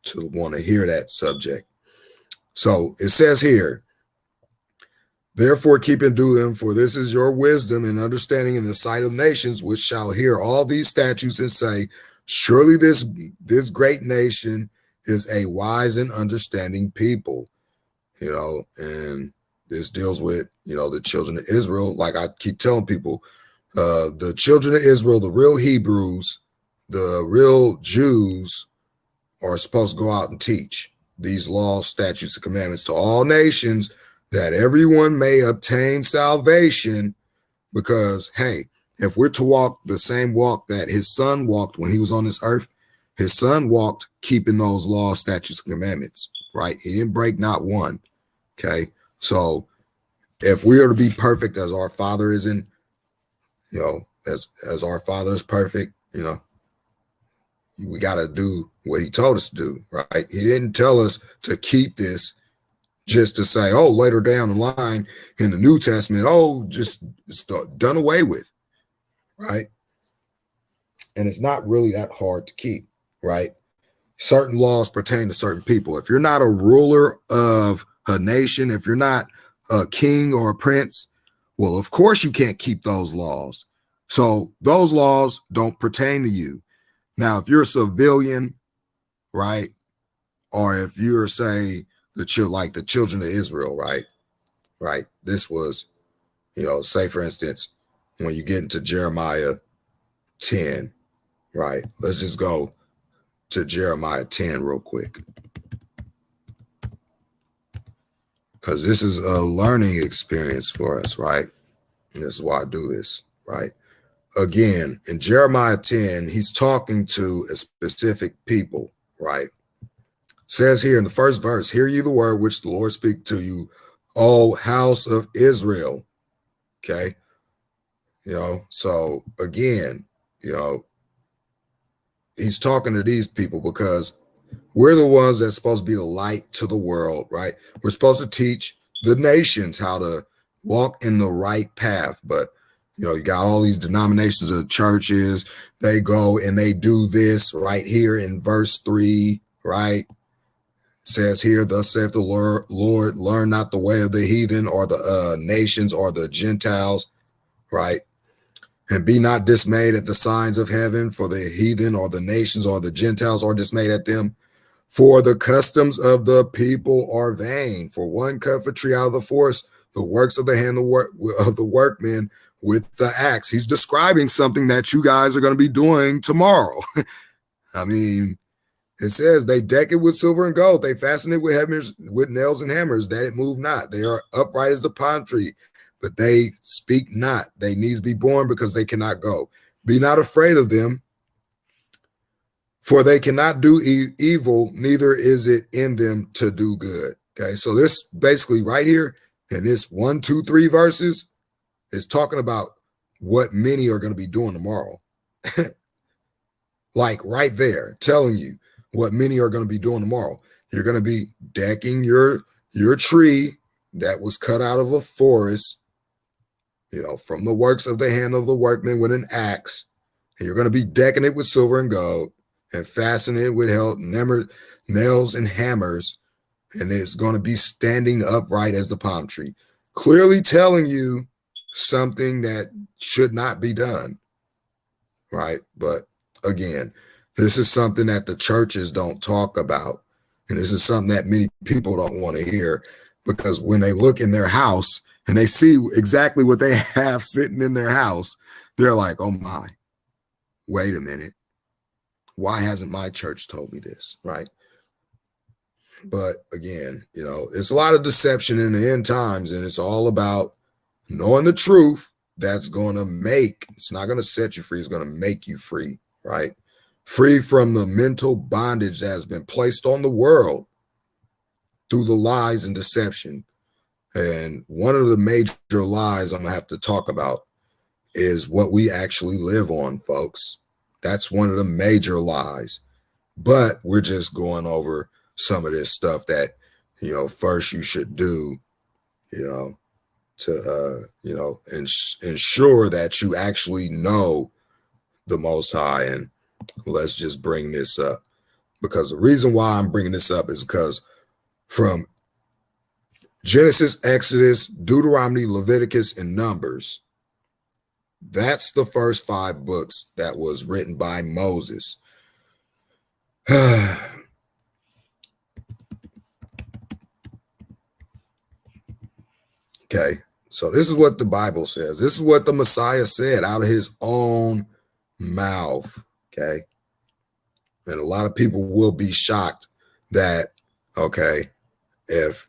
to want to hear that subject. So it says here, therefore keep and do them, for this is your wisdom and understanding in the sight of nations, which shall hear all these statutes and say, surely this great nation is a wise and understanding people. And this deals with, the children of Israel. Like I keep telling people, the children of Israel, the real Hebrews, the real Jews are supposed to go out and teach these laws, statutes, and commandments to all nations, that everyone may obtain salvation. Because, hey, if we're to walk the same walk that his son walked when he was on this earth, his son walked keeping those laws, statutes, and commandments, right? He didn't break not one. Okay. So if we are to be perfect as our Father is in, as our Father is perfect, we got to do what he told us to do, right? He didn't tell us to keep this just to say, oh, later down the line in the New Testament, oh, just it's done away with, right? And it's not really that hard to keep, right? Certain laws pertain to certain people. If you're not a ruler of a nation, if you're not a king or a prince, well, of course you can't keep those laws. So those laws don't pertain to you. Now, if you're a civilian, right, or if you're, say, the children of Israel, right, this was, say, for instance, when you get into Jeremiah 10, right, let's just go to Jeremiah 10 real quick, because this is a learning experience for us, right? And this is why I do this, right? Again, in Jeremiah 10, he's talking to a specific people, right? Says here in the first verse, hear ye the word which the Lord speak to you, O house of Israel. Okay. So again, he's talking to these people because we're the ones that's supposed to be the light to the world, right? We're supposed to teach the nations how to walk in the right path. But you got all these denominations of churches. They go and they do this right here in verse 3, right? It says here, thus saith the Lord, learn not the way of the heathen or the nations or the Gentiles, right? And be not dismayed at the signs of heaven, for the heathen or the nations or the Gentiles are dismayed at them. For the customs of the people are vain. For one cut for tree out of the forest, the works of the hand of the workmen with the axe. He's describing something that you guys are going to be doing tomorrow. I mean, it says they deck it with silver and gold. They fasten it with nails and hammers, that it move not. They are upright as the palm tree, but they speak not. They needs be born because they cannot go. Be not afraid of them, for they cannot do evil, neither is it in them to do good. Okay, so this basically right here in this 1, 2, 3 verses is talking about what many are going to be doing tomorrow. Like right there, telling you what many are going to be doing tomorrow. You're going to be decking your tree that was cut out of a forest, from the works of the hand of the workman with an axe. And you're going to be decking it with silver and gold and fastening it with nails and hammers. And it's going to be standing upright as the palm tree, clearly telling you something that should not be done, right? But again, this is something that the churches don't talk about. And this is something that many people don't want to hear, because when they look in their house and they see exactly what they have sitting in their house, they're like, oh my, wait a minute. Why hasn't my church told me this, right? But again, it's a lot of deception in the end times, and it's all about knowing the truth. It's not going to set you free. It's going to make you free, right? Free from the mental bondage that has been placed on the world through the lies and deception. And one of the major lies I'm gonna have to talk about is what we actually live on, folks. That's one of the major lies. But we're just going over some of this stuff that, first you should do, to, ensure that you actually know the Most High. And let's just bring this up, because the reason why I'm bringing this up is because from Genesis, Exodus, Deuteronomy, Leviticus, and Numbers, that's the first 5 books that was written by Moses. Okay, so this is what the Bible says. This is what the Messiah said out of his own mouth. Okay, and a lot of people will be shocked that, okay, if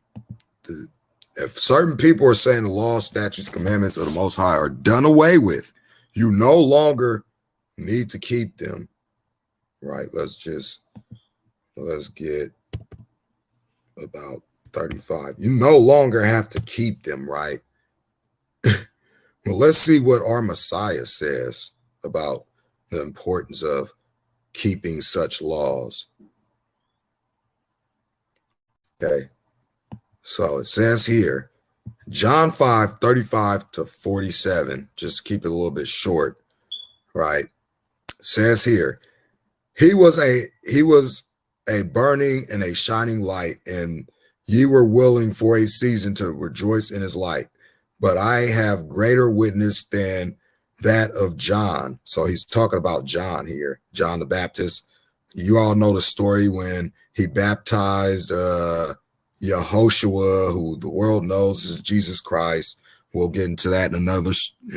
certain people are saying the law, statutes, commandments of the Most High are done away with, you no longer need to keep them. Right? Let's get about 35. You no longer have to keep them, right? Well, let's see what our Messiah says about the importance of keeping such laws. Okay. So it says here, John 5:35-47, just keep it a little bit short, right? It says here, he was a burning and a shining light, and ye were willing for a season to rejoice in his light. But I have greater witness than that of John. So he's talking about John here, John the Baptist. You all know the story when he baptized Yehoshua, who the world knows is Jesus Christ. We'll get into that in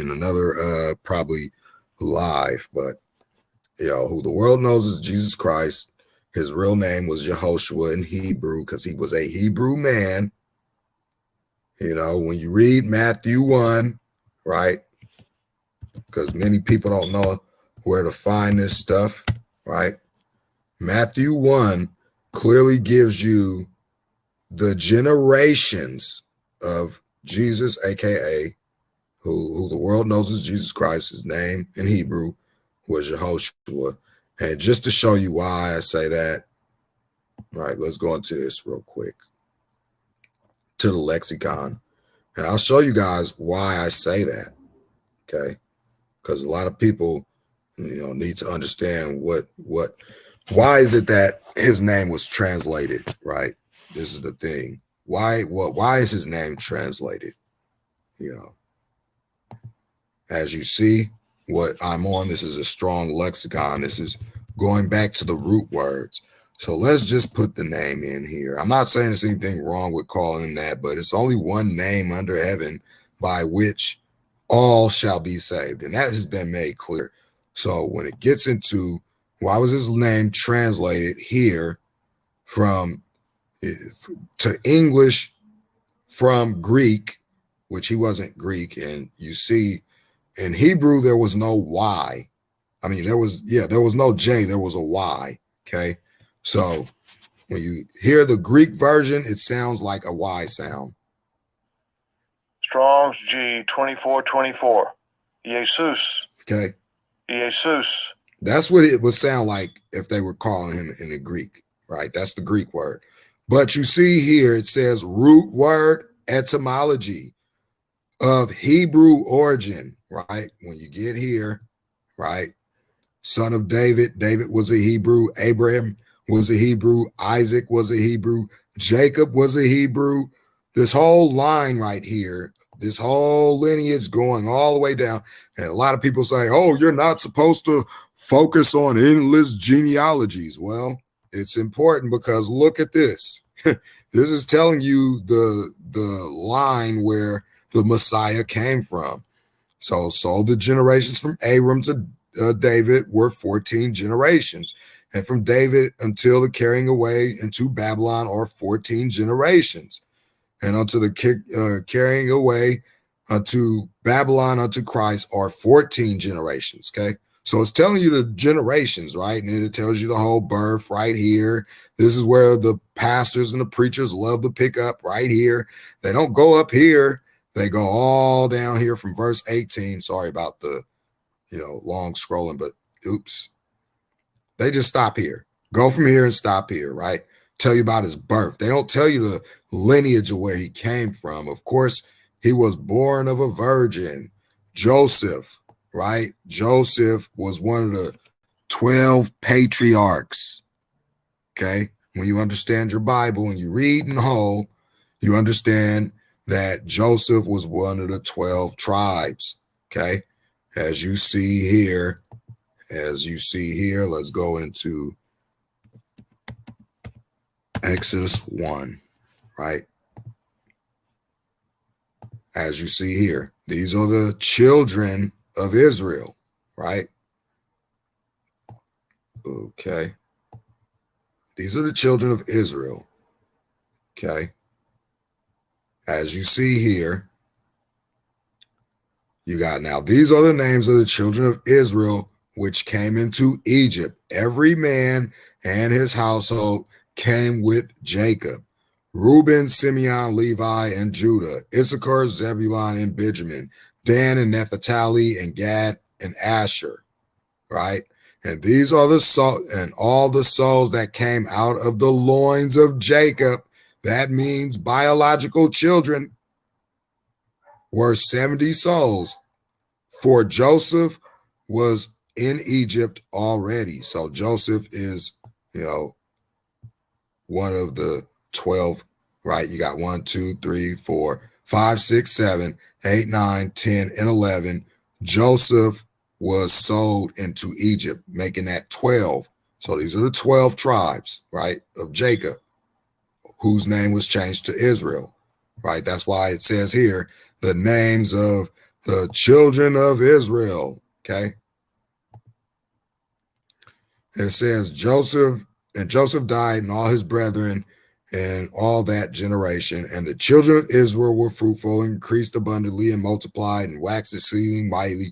another probably live, but who the world knows is Jesus Christ. His real name was Yehoshua in Hebrew because he was a Hebrew man. When you read Matthew 1, right? Because many people don't know where to find this stuff, right? Matthew 1 clearly gives you the generations of Jesus, aka who the world knows as Jesus Christ. His name in Hebrew was Yehoshua. And just to show you why I say that, right, let's go into this real quick to the lexicon. And I'll show you guys why I say that, okay? Because a lot of people, need to understand why is it that his name was translated, right? This is the thing. Why is his name translated? As you see, what I'm on, this is a strong lexicon. This is going back to the root words. So let's just put the name in here. I'm not saying there's anything wrong with calling him that, but it's only one name under heaven by which all shall be saved. And that has been made clear. So when it gets into why was his name translated here to English from Greek, which he wasn't Greek, and you see in Hebrew there was no Y. I mean, there was no J, there was a Y. Okay. So when you hear the Greek version, it sounds like a Y sound. Strong's G 2424. Jesus. Okay. Jesus. That's what it would sound like if they were calling him in the Greek, right? That's the Greek word. But you see here, it says root word etymology of Hebrew origin, right? When you get here, right? Son of David. David was a Hebrew. Abraham was a Hebrew. Isaac was a Hebrew. Jacob was a Hebrew. This whole line right here, this whole lineage going all the way down. And a lot of people say, oh, you're not supposed to focus on endless genealogies. Well, it's important because look at this. This is telling you the line where the Messiah came from. So the generations from Abram to David were 14 generations. And from David until the carrying away into Babylon are 14 generations. And unto the carrying away unto Babylon unto Christ are 14 generations. Okay. So it's telling you the generations, right? And then it tells you the whole birth right here. This is where the pastors and the preachers love to pick up right here. They don't go up here. They go all down here from verse 18. Sorry about the, long scrolling, but oops. They just stop here. Go from here and stop here, right? Tell you about his birth. They don't tell you the lineage of where he came from. Of course, he was born of a virgin, Joseph, right? Joseph was one of the 12 patriarchs. Okay. When you understand your Bible and you read in whole, you understand that Joseph was one of the 12 tribes. Okay. As you see here, let's go into Exodus 1, right? As you see here, these are the children of Israel, right? Okay. These are the children of Israel. Okay. As you see here, you got now, these are the names of the children of Israel which came into Egypt. Every man and his household came with Jacob. Reuben, Simeon, Levi, and Judah, Issachar, Zebulun, and Benjamin, Dan and Naphtali, and Gad and Asher, right? And these are all the souls that came out of the loins of Jacob. That means biological children were 70 souls. For Joseph was in Egypt already. So Joseph is, one of the 12, right? You got 1, 2, 3, 4, 5, 6, 7, 8, 9, 10, and 11. Joseph was sold into Egypt, making that 12. So these are the 12 tribes, right, of Jacob, whose name was changed to Israel, right? That's why it says here, the names of the children of Israel, okay? It says Joseph died and all his brethren and all that generation. And the children of Israel were fruitful, increased abundantly, and multiplied and waxed exceeding mightily.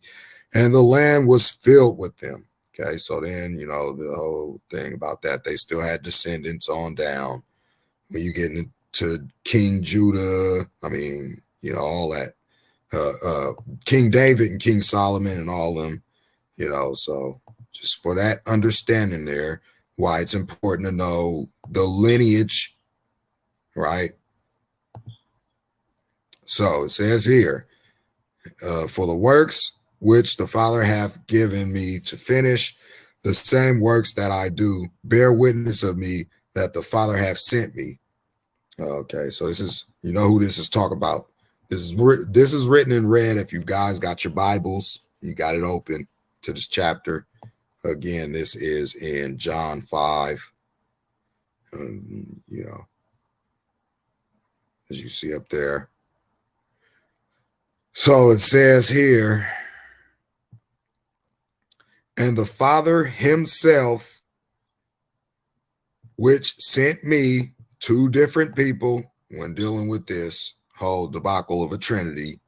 And the land was filled with them. Okay, so then, the whole thing about that, they still had descendants on down. When you get into King Judah, all that. King David and King Solomon and all them, so just for that understanding there, why it's important to know the lineage, right? So it says here, for the works which the Father hath given me to finish, the same works that I do, bear witness of me that the Father hath sent me. Okay, so this is, who this is talking about. This is written in red. If you guys got your Bibles, you got it open to this chapter. Again, this is in John 5. As you see up there. So it says here, and the Father himself, which sent me, two different people when dealing with this whole debacle of a Trinity,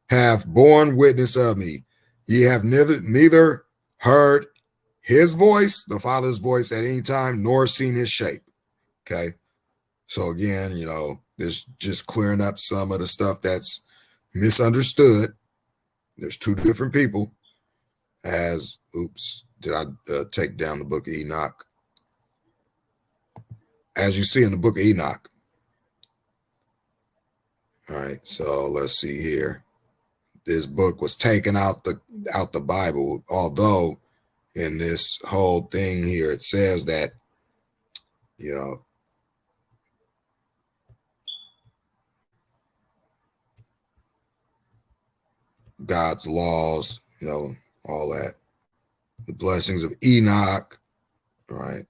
have borne witness of me. Ye have neither heard his voice, the Father's voice, at any time, nor seen his shape. Okay. So again, this just clearing up some of the stuff that's misunderstood. There's two different people. Did I take down the book of Enoch? As you see in the book of Enoch. All right, so let's see here. This book was taken out the Bible, although in this whole thing here, it says that, God's laws, all that. The blessings of Enoch, right?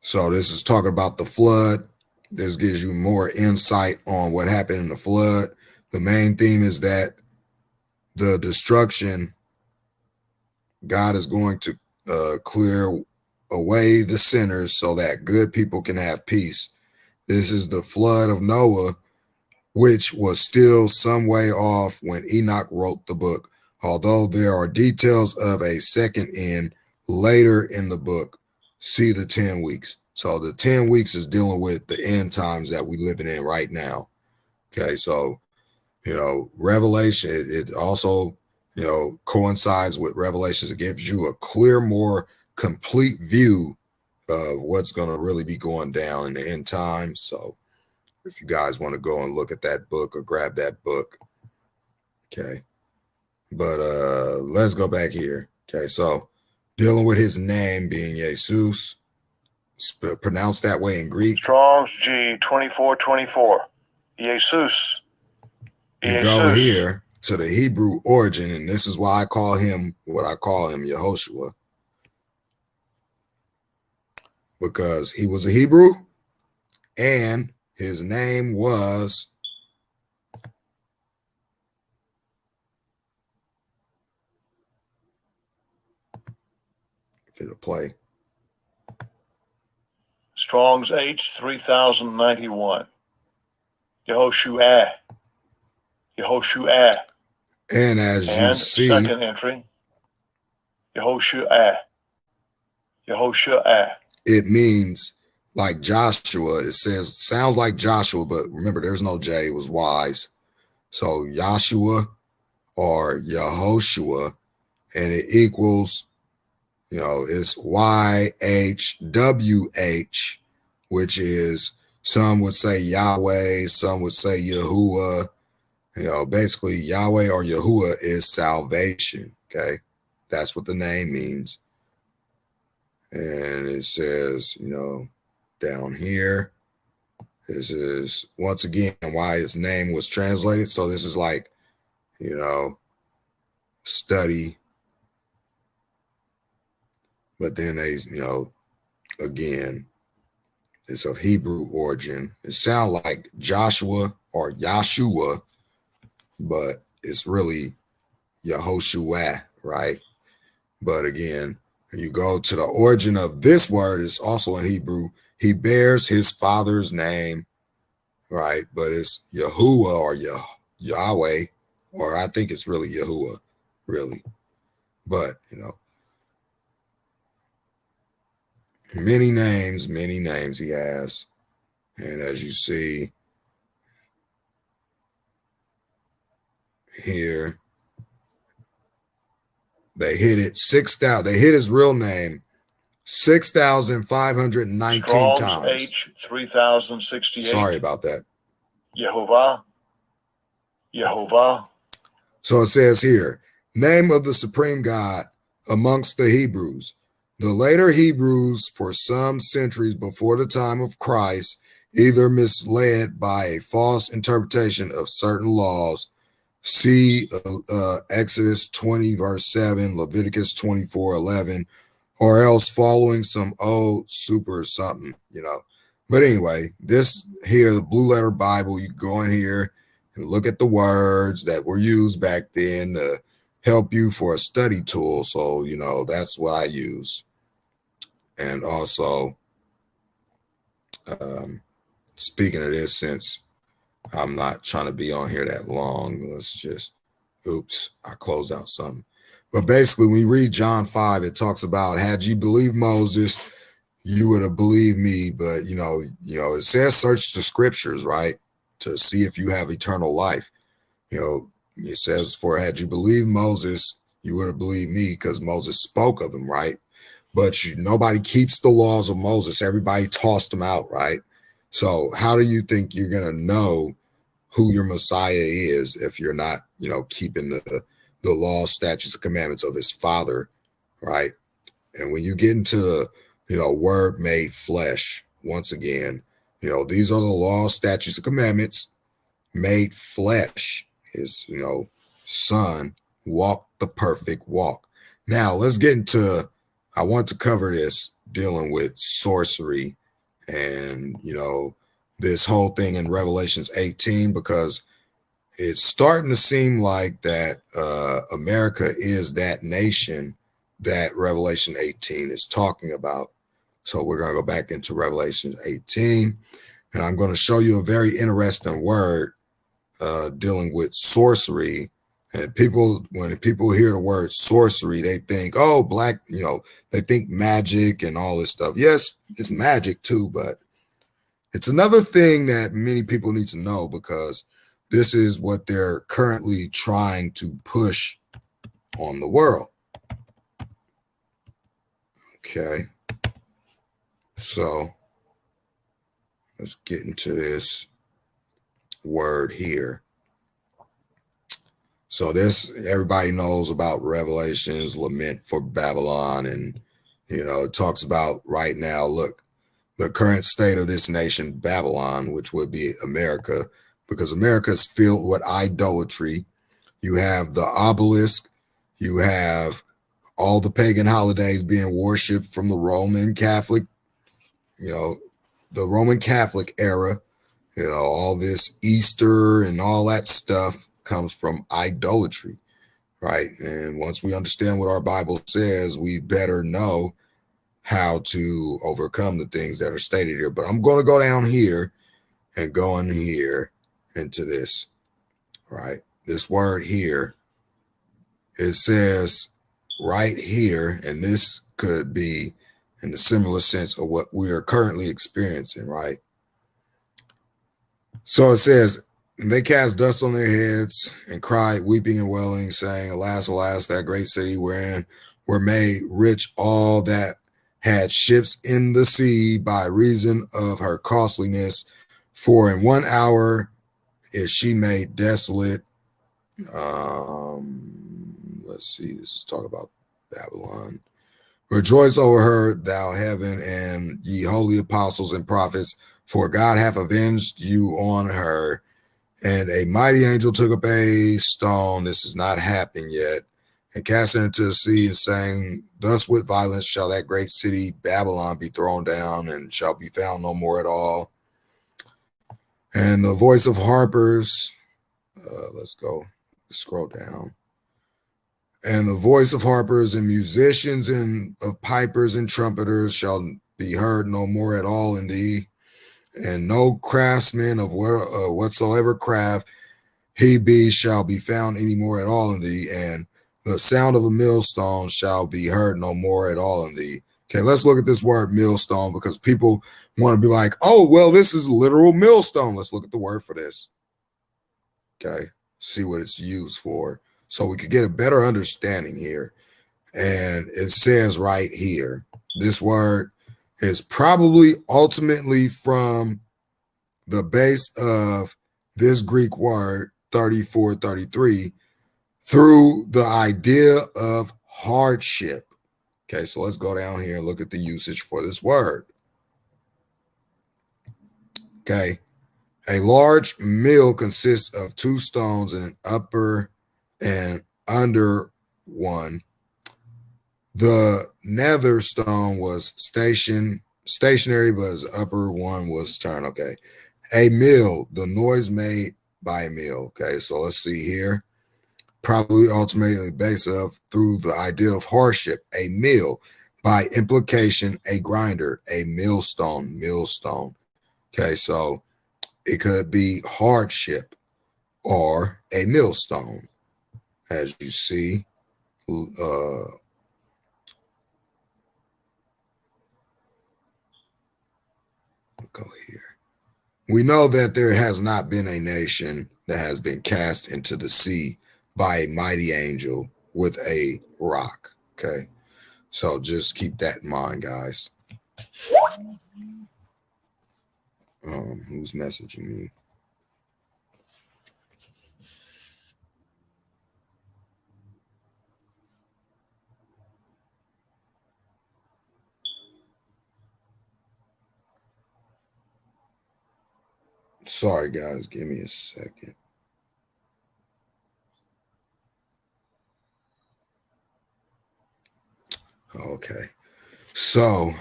So this is talking about the flood. This gives you more insight on what happened in the flood. The main theme is that the destruction, God is going to clear away the sinners so that good people can have peace. This is the flood of Noah, which was still some way off when Enoch wrote the book. Although there are details of a second end later in the book, see the 10 weeks. So the 10 weeks is dealing with the end times that we're living in right now. Okay, so, Revelation, it also, coincides with Revelations. It gives you a clear, more complete view of what's going to really be going down in the end times. So if you guys want to go and look at that book or grab that book. Okay. But let's go back here. Okay, so dealing with his name being Jesus, pronounced that way in Greek. Strong's G 2424. Jesus. You go here to the Hebrew origin, and this is why I call him what I call him, Yehoshua, because he was a Hebrew and his name was it'll play. Strong's H 3091. Yehoshua. Yehoshua. And as you see, second entry, Yehoshua. Yehoshua. It means like Joshua. It sounds like Joshua, but remember, there's no J. It was wise. So Joshua or Yehoshua, and it equals, it's YHWH, which is, some would say Yahweh, some would say Yahuwah. Basically Yahweh or Yahuwah is salvation. Okay. That's what the name means. And it says, down here, this is once again why his name was translated. So this is like, study. But then they, again, it's of Hebrew origin. It sounds like Joshua or Yahshua, but it's really Yehoshua, right? But again, you go to the origin of this word, it's also in Hebrew. He bears his father's name, right? But it's Yahuwah or Yahweh, or I think it's really Yahuwah, really. But, many names he has. And as you see here, they hit it 6,000. They hit his real name 6,519 times. H 3068. Sorry about that. Yehovah. So it says here, name of the supreme God amongst the Hebrews. The later Hebrews, for some centuries before the time of Christ, either misled by a false interpretation of certain laws, see Exodus 20 verse 7, Leviticus 24:11, or else following some old super something, But anyway, this here, the Blue Letter Bible, you go in here and look at the words that were used back then to help you for a study tool. So, that's what I use. And also, speaking of this, since I'm not trying to be on here that long, let's just, I closed out something. But basically, when you read John 5, it talks about, had you believed Moses, you would have believed me. But, it says search the scriptures, right, to see if you have eternal life. It says, for had you believed Moses, you would have believed me, because Moses spoke of him, right? But nobody keeps the laws of Moses. Everybody tossed them out, right? So how do you think you're going to know who your Messiah is if you're not, keeping the law, statutes, and commandments of his father, right? And when you get into the, word made flesh, once again, these are the law, statutes, and commandments made flesh. His, son walked the perfect walk. Now let's get into, I want to cover this dealing with sorcery and, this whole thing in Revelations 18, because it's starting to seem like that America is that nation that Revelation 18 is talking about. So we're going to go back into Revelation 18, and I'm going to show you a very interesting word dealing with sorcery And people, when people hear the word sorcery, they think, oh, black, they think magic and all this stuff. Yes, it's magic too, but it's another thing that many people need to know, because this is what they're currently trying to push on the world. Okay. So let's get into this word here. So this, everybody knows about Revelations, lament for Babylon. And, it talks about right now, look, the current state of this nation, Babylon, which would be America, because America is filled with idolatry. You have the obelisk, you have all the pagan holidays being worshipped from the Roman Catholic, the Roman Catholic era, all this Easter and all that stuff comes from idolatry, right? And once we understand what our Bible says, we better know how to overcome the things that are stated here. But I'm going to go down here and go in here into this, right? This word here, it says right here, and this could be in the similar sense of what we are currently experiencing, right? So it says, and they cast dust on their heads and cried, weeping and wailing, saying, alas, alas, that great city wherein were made rich all that had ships in the sea by reason of her costliness. For in 1 hour is she made desolate. Let's see, this is talk about Babylon. Rejoice over her, thou heaven, and ye holy apostles and prophets, for God hath avenged you on her. And a mighty angel took up a stone, this has not happened yet, and cast it into the sea, and saying, thus with violence shall that great city Babylon be thrown down, and shall be found no more at all. And the voice of harpers, let's scroll down. And the voice of harpers and musicians and of pipers and trumpeters shall be heard no more at all in thee. And no craftsman of whatsoever craft he be shall be found any more at all in thee. And the sound of a millstone shall be heard no more at all in thee. Okay, let's look at this word millstone, because people want to be like, oh, well, this is literal millstone. Let's look at the word for this. Okay, see what it's used for, so we could get a better understanding here. And it says right here, this word is probably ultimately from the base of this Greek word 3433 through the idea of hardship. Okay, so let's go down here and look at the usage for this word. Okay, a large mill consists of two stones and an upper and under one. The nether stone was stationary, but his upper one was turned. Okay. A mill, the noise made by a mill. Okay. So let's see here. Probably ultimately based off through the idea of hardship, a mill, by implication, a grinder, a millstone. Okay. So it could be hardship or a millstone, as you see. Go here. We know that there has not been a nation that has been cast into the sea by a mighty angel with a rock. Okay, so just keep that in mind, guys. Who's messaging me? Sorry, guys. Give me a second. Okay. So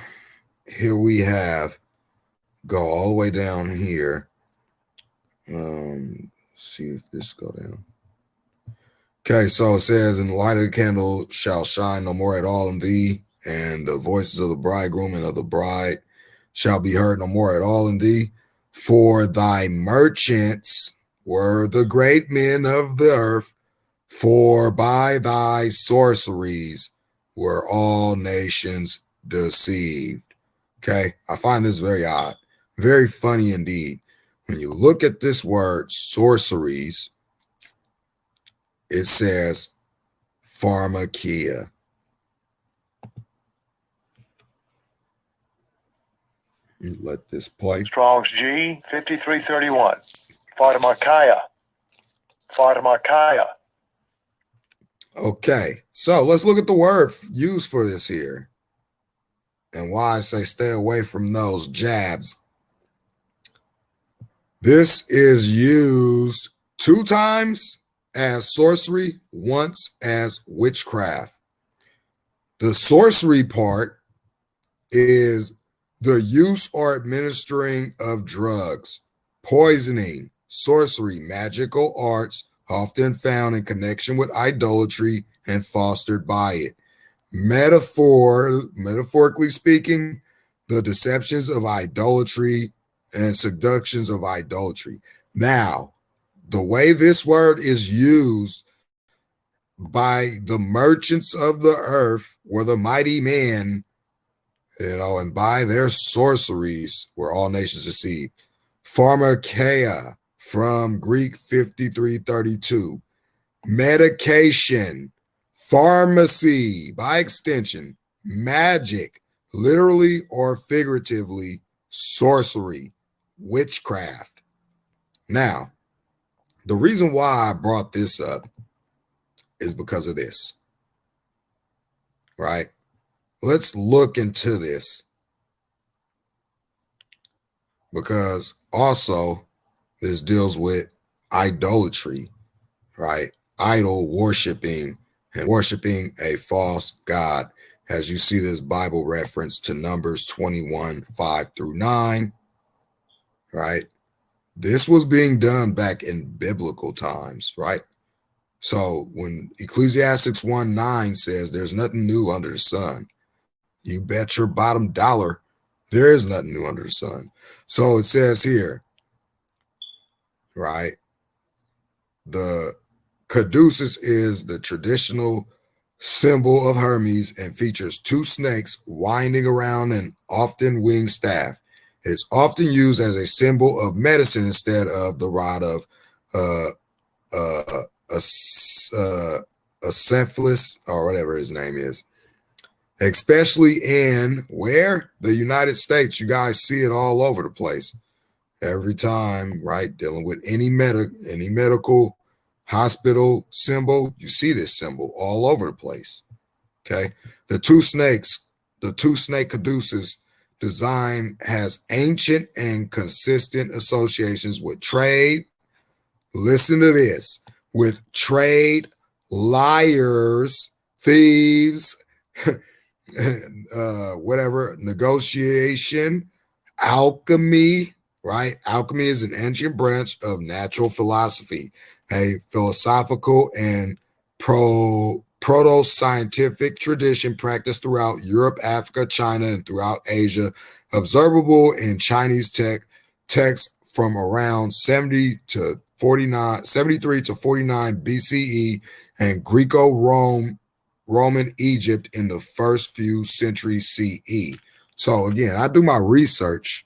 here we have, go all the way down here. See if this go down. Okay, so it says, and the light of the candle shall shine no more at all in thee, and the voices of the bridegroom and of the bride shall be heard no more at all in thee. For thy merchants were the great men of the earth, For by thy sorceries were all nations deceived. Okay, I find this very odd, very funny indeed. When you look at this word sorceries, it says pharmakia. Let this play. Strong's G 5331. Pharmakia. Pharmakia. Okay, so let's look at the word used for this here and why I say stay away from those jabs. This is used 2 times as sorcery, once as witchcraft. The sorcery part is the use or administering of drugs, poisoning, sorcery, magical arts, often found in connection with idolatry and fostered by it. Metaphorically speaking, the deceptions of idolatry and seductions of idolatry. Now, the way this word is used by the merchants of the earth were the mighty men, and by their sorceries were all nations deceived. Pharmakeia, from Greek 5332. Medication, pharmacy, by extension, magic, literally or figuratively, sorcery, witchcraft. Now, the reason why I brought this up is because of this, right? Let's look into this, because also this deals with idolatry, right? Idol worshiping and worshiping a false god, as you see this Bible reference to Numbers 21, 5-9, right? This was being done back in biblical times, right? So when Ecclesiastes 1:9 says there's nothing new under the sun, you bet your bottom dollar there is nothing new under the sun. So it says here, right? The caduceus is the traditional symbol of Hermes and features 2 snakes winding around an often winged staff. It's often used as a symbol of medicine instead of the rod of Acephalus, or whatever his name is. Especially in where? The United States. You guys see it all over the place. Every time, right? Dealing with any medical hospital symbol, you see this symbol all over the place. Okay. The 2 snakes, the 2 snake caduceus design has ancient and consistent associations with trade. Listen to this, with trade, liars, thieves, whatever, negotiation, alchemy, right? Alchemy is an ancient branch of natural philosophy, a philosophical and proto-scientific tradition practiced throughout Europe, Africa, China, and throughout Asia, observable in Chinese texts from around 73 to 49 BCE and Greco-Roman Egypt in the first few centuries CE. So again, I do my research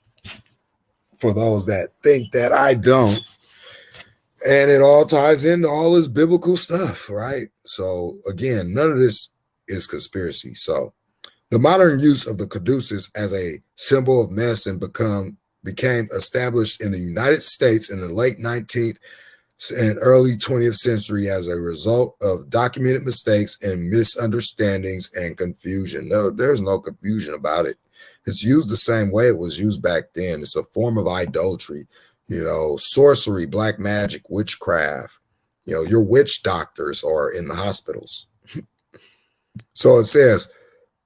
for those that think that I don't. And it all ties into all this biblical stuff, right? So again, none of this is conspiracy. So the modern use of the caduceus as a symbol of medicine became established in the United States in the late 19th and early 20th century as a result of documented mistakes and misunderstandings and confusion. No, there's no confusion about it. It's used the same way it was used back then. It's a form of idolatry, sorcery, black magic, witchcraft. Your witch doctors are in the hospitals. So it says,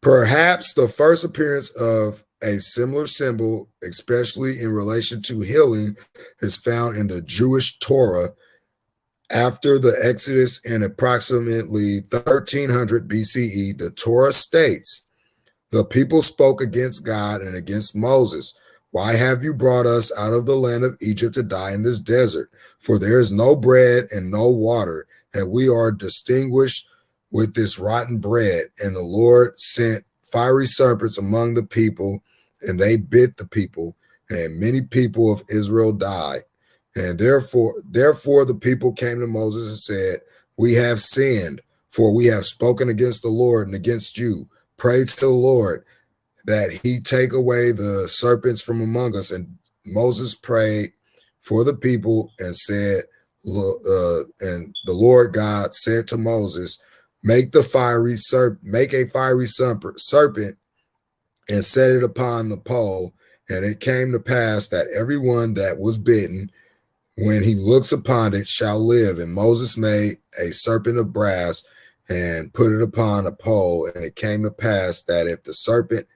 perhaps the first appearance of a similar symbol, especially in relation to healing, is found in the Jewish Torah. After the Exodus in approximately 1300 BCE, the Torah states, the people spoke against God and against Moses. Why have you brought us out of the land of Egypt to die in this desert? For there is no bread and no water. and we are distinguished with this rotten bread. And the Lord sent fiery serpents among the people, and they bit the people, and many people of Israel died. And therefore the people came to Moses and said, we have sinned, for we have spoken against the Lord and against you. Pray to the Lord that he take away the serpents from among us. And Moses prayed for the people and said, and the Lord God said to Moses, make a fiery serpent and set it upon the pole. And it came to pass that everyone that was bitten, when he looks upon it, shall live. And Moses made a serpent of brass and put it upon a pole. And it came to pass that if the serpent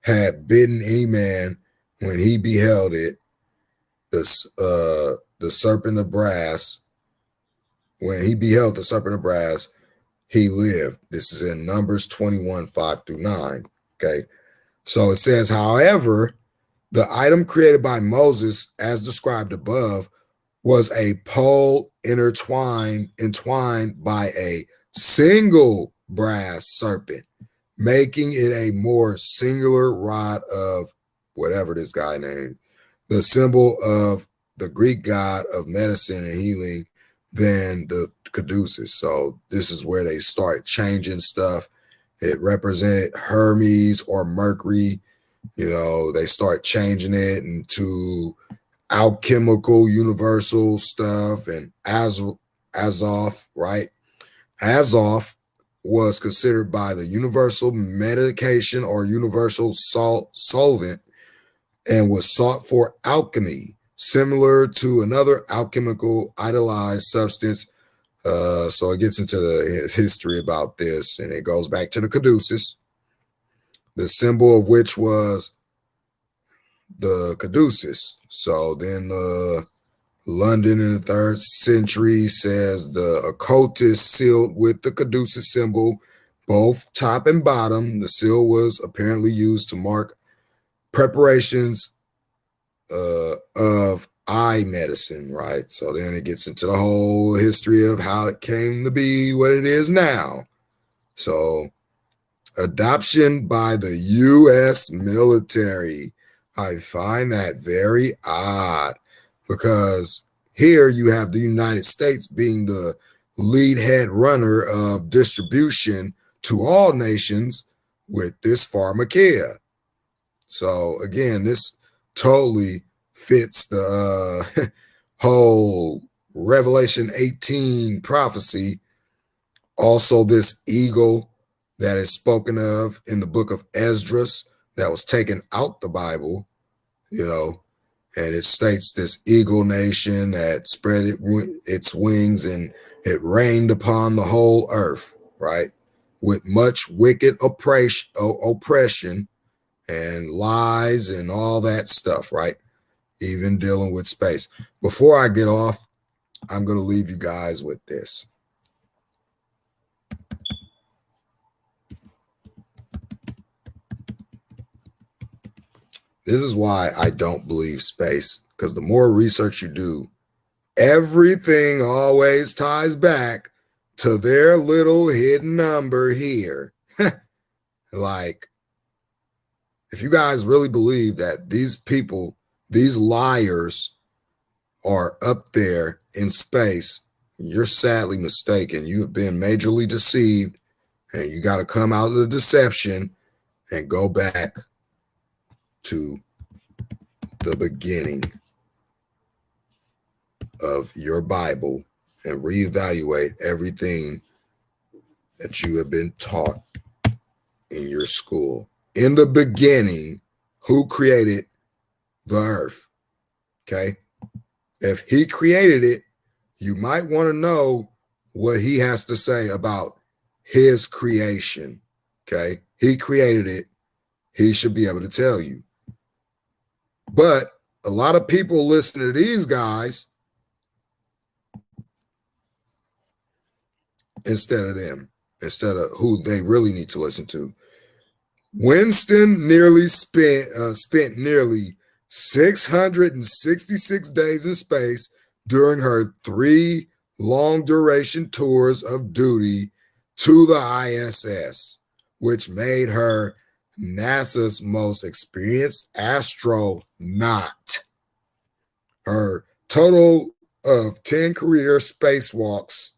had bitten any man, when he beheld it, the serpent of brass, when he beheld the serpent of brass, he lived. This is in Numbers 21, 5-9. Okay. So it says, however, the item created by Moses, as described above, was a pole entwined by a single brass serpent, making it a more singular rod of whatever this guy named, the symbol of the Greek god of medicine and healing, than the caduceus. So this is where they start changing stuff. It represented Hermes or Mercury. You know, they start changing it into alchemical universal stuff, and Azoth, right? Azoth was considered by the universal medication or universal solvent and was sought for alchemy, similar to another alchemical idolized substance. So it gets into the history about this, and it goes back to the caduceus, the symbol of which was the caduceus. So then London in the 3rd century says the occultist sealed with the caduceus symbol, both top and bottom. The seal was apparently used to mark preparations of eye medicine, right? So then it gets into the whole history of how it came to be what it is now. So adoption by the U.S. military. I find that very odd, because here you have the United States being the lead head runner of distribution to all nations with this pharmakeia. So again, this totally fits the whole Revelation 18 prophecy. Also, this eagle that is spoken of in the book of Esdras that was taken out the Bible, you know, and it states this eagle nation that spread its wings and it rained upon the whole earth, right? With much wicked oppression and lies and all that stuff, right? Even dealing with space. Before I get off, I'm going to leave you guys with this. This is why I don't believe space, because the more research you do, everything always ties back to their little hidden number here. Like, if you guys really believe that these people, these liars, are up there in space, you're sadly mistaken. You have been majorly deceived, and you got to come out of the deception and go back to the beginning of your Bible and reevaluate everything that you have been taught in your school. In the beginning, who created the earth? Okay. If he created it, you might want to know what he has to say about his creation. Okay. He created it. He should be able to tell you. But a lot of people listen to these guys instead of who they really need to listen to. Winston nearly spent nearly 666 days in space during her 3 long duration tours of duty to the ISS, which made her NASA's most experienced astronaut. Her total of 10 career spacewalks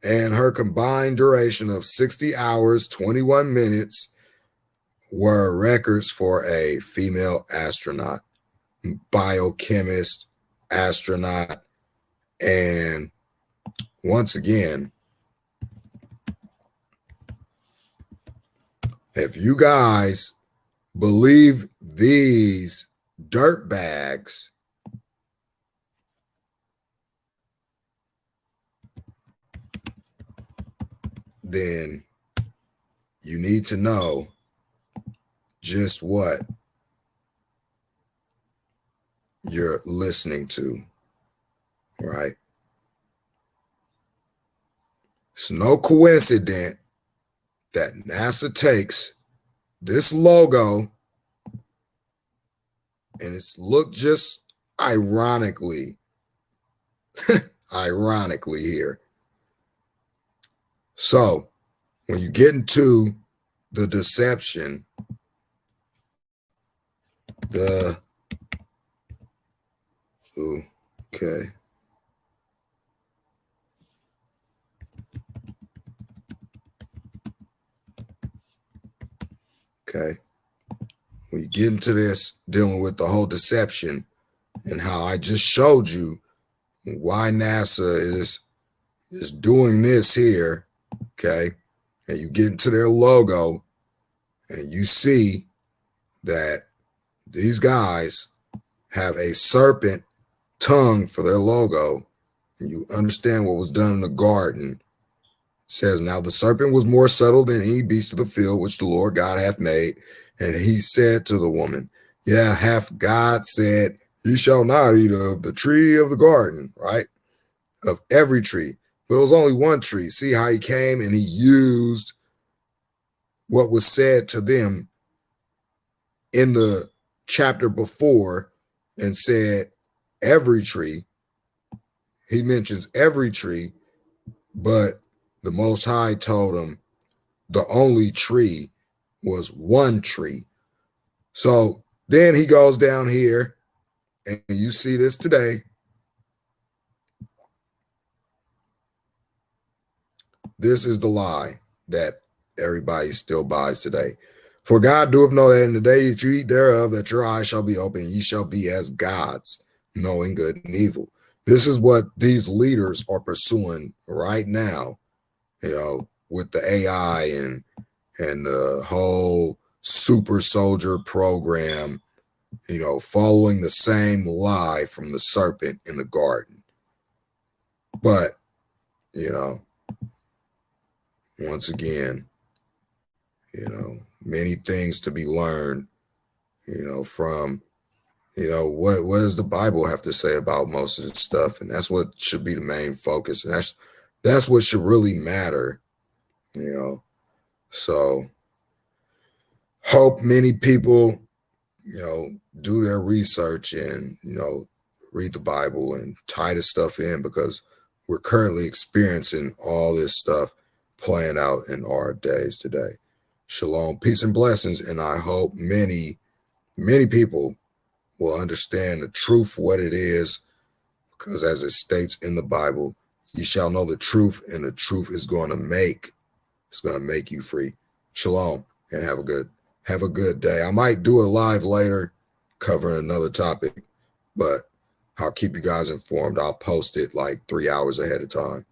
and her combined duration of 60 hours, 21 minutes were records for a female astronaut, biochemist, astronaut. And once again, if you guys believe these dirtbags, then you need to know just what you're listening to, right? It's no coincidence that NASA takes this logo and it's looked just ironically here. So when you get into the deception, okay. Okay. When you get into this, dealing with the whole deception and how I just showed you why NASA is doing this here, okay, and you get into their logo and you see that these guys have a serpent tongue for their logo, and you understand what was done in the garden. It says, now the serpent was more subtle than any beast of the field which the Lord God hath made. And he said to the woman, yeah, hath God said, ye shall not eat of the tree of the garden, right? Of every tree. But it was only one tree. See how he came and he used what was said to them in the chapter before and said every tree. He mentions every tree, but the Most High told him the only tree was one tree. So then he goes down here, and you see this today. This is the lie that everybody still buys today. For God doeth know that in the day that you eat thereof, that your eyes shall be open, and ye shall be as gods, knowing good and evil. This is what these leaders are pursuing right now, you know, with the AI and the whole super soldier program, you know, following the same lie from the serpent in the garden. But, you know, once again, you know, many things to be learned, you know, from, you know, what does the Bible have to say about most of this stuff? And that's what should be the main focus. And that's what should really matter, you know. So hope many people, you know, do their research and, you know, read the Bible and tie this stuff in, because we're currently experiencing all this stuff playing out in our days today. Shalom, peace and blessings. And I hope many, many people will understand the truth for what it is, because as it states in the Bible, you shall know the truth, and the truth is going to make you free. Shalom, and have a good day. I might do a live later covering another topic, but I'll keep you guys informed. I'll post it like 3 hours ahead of time.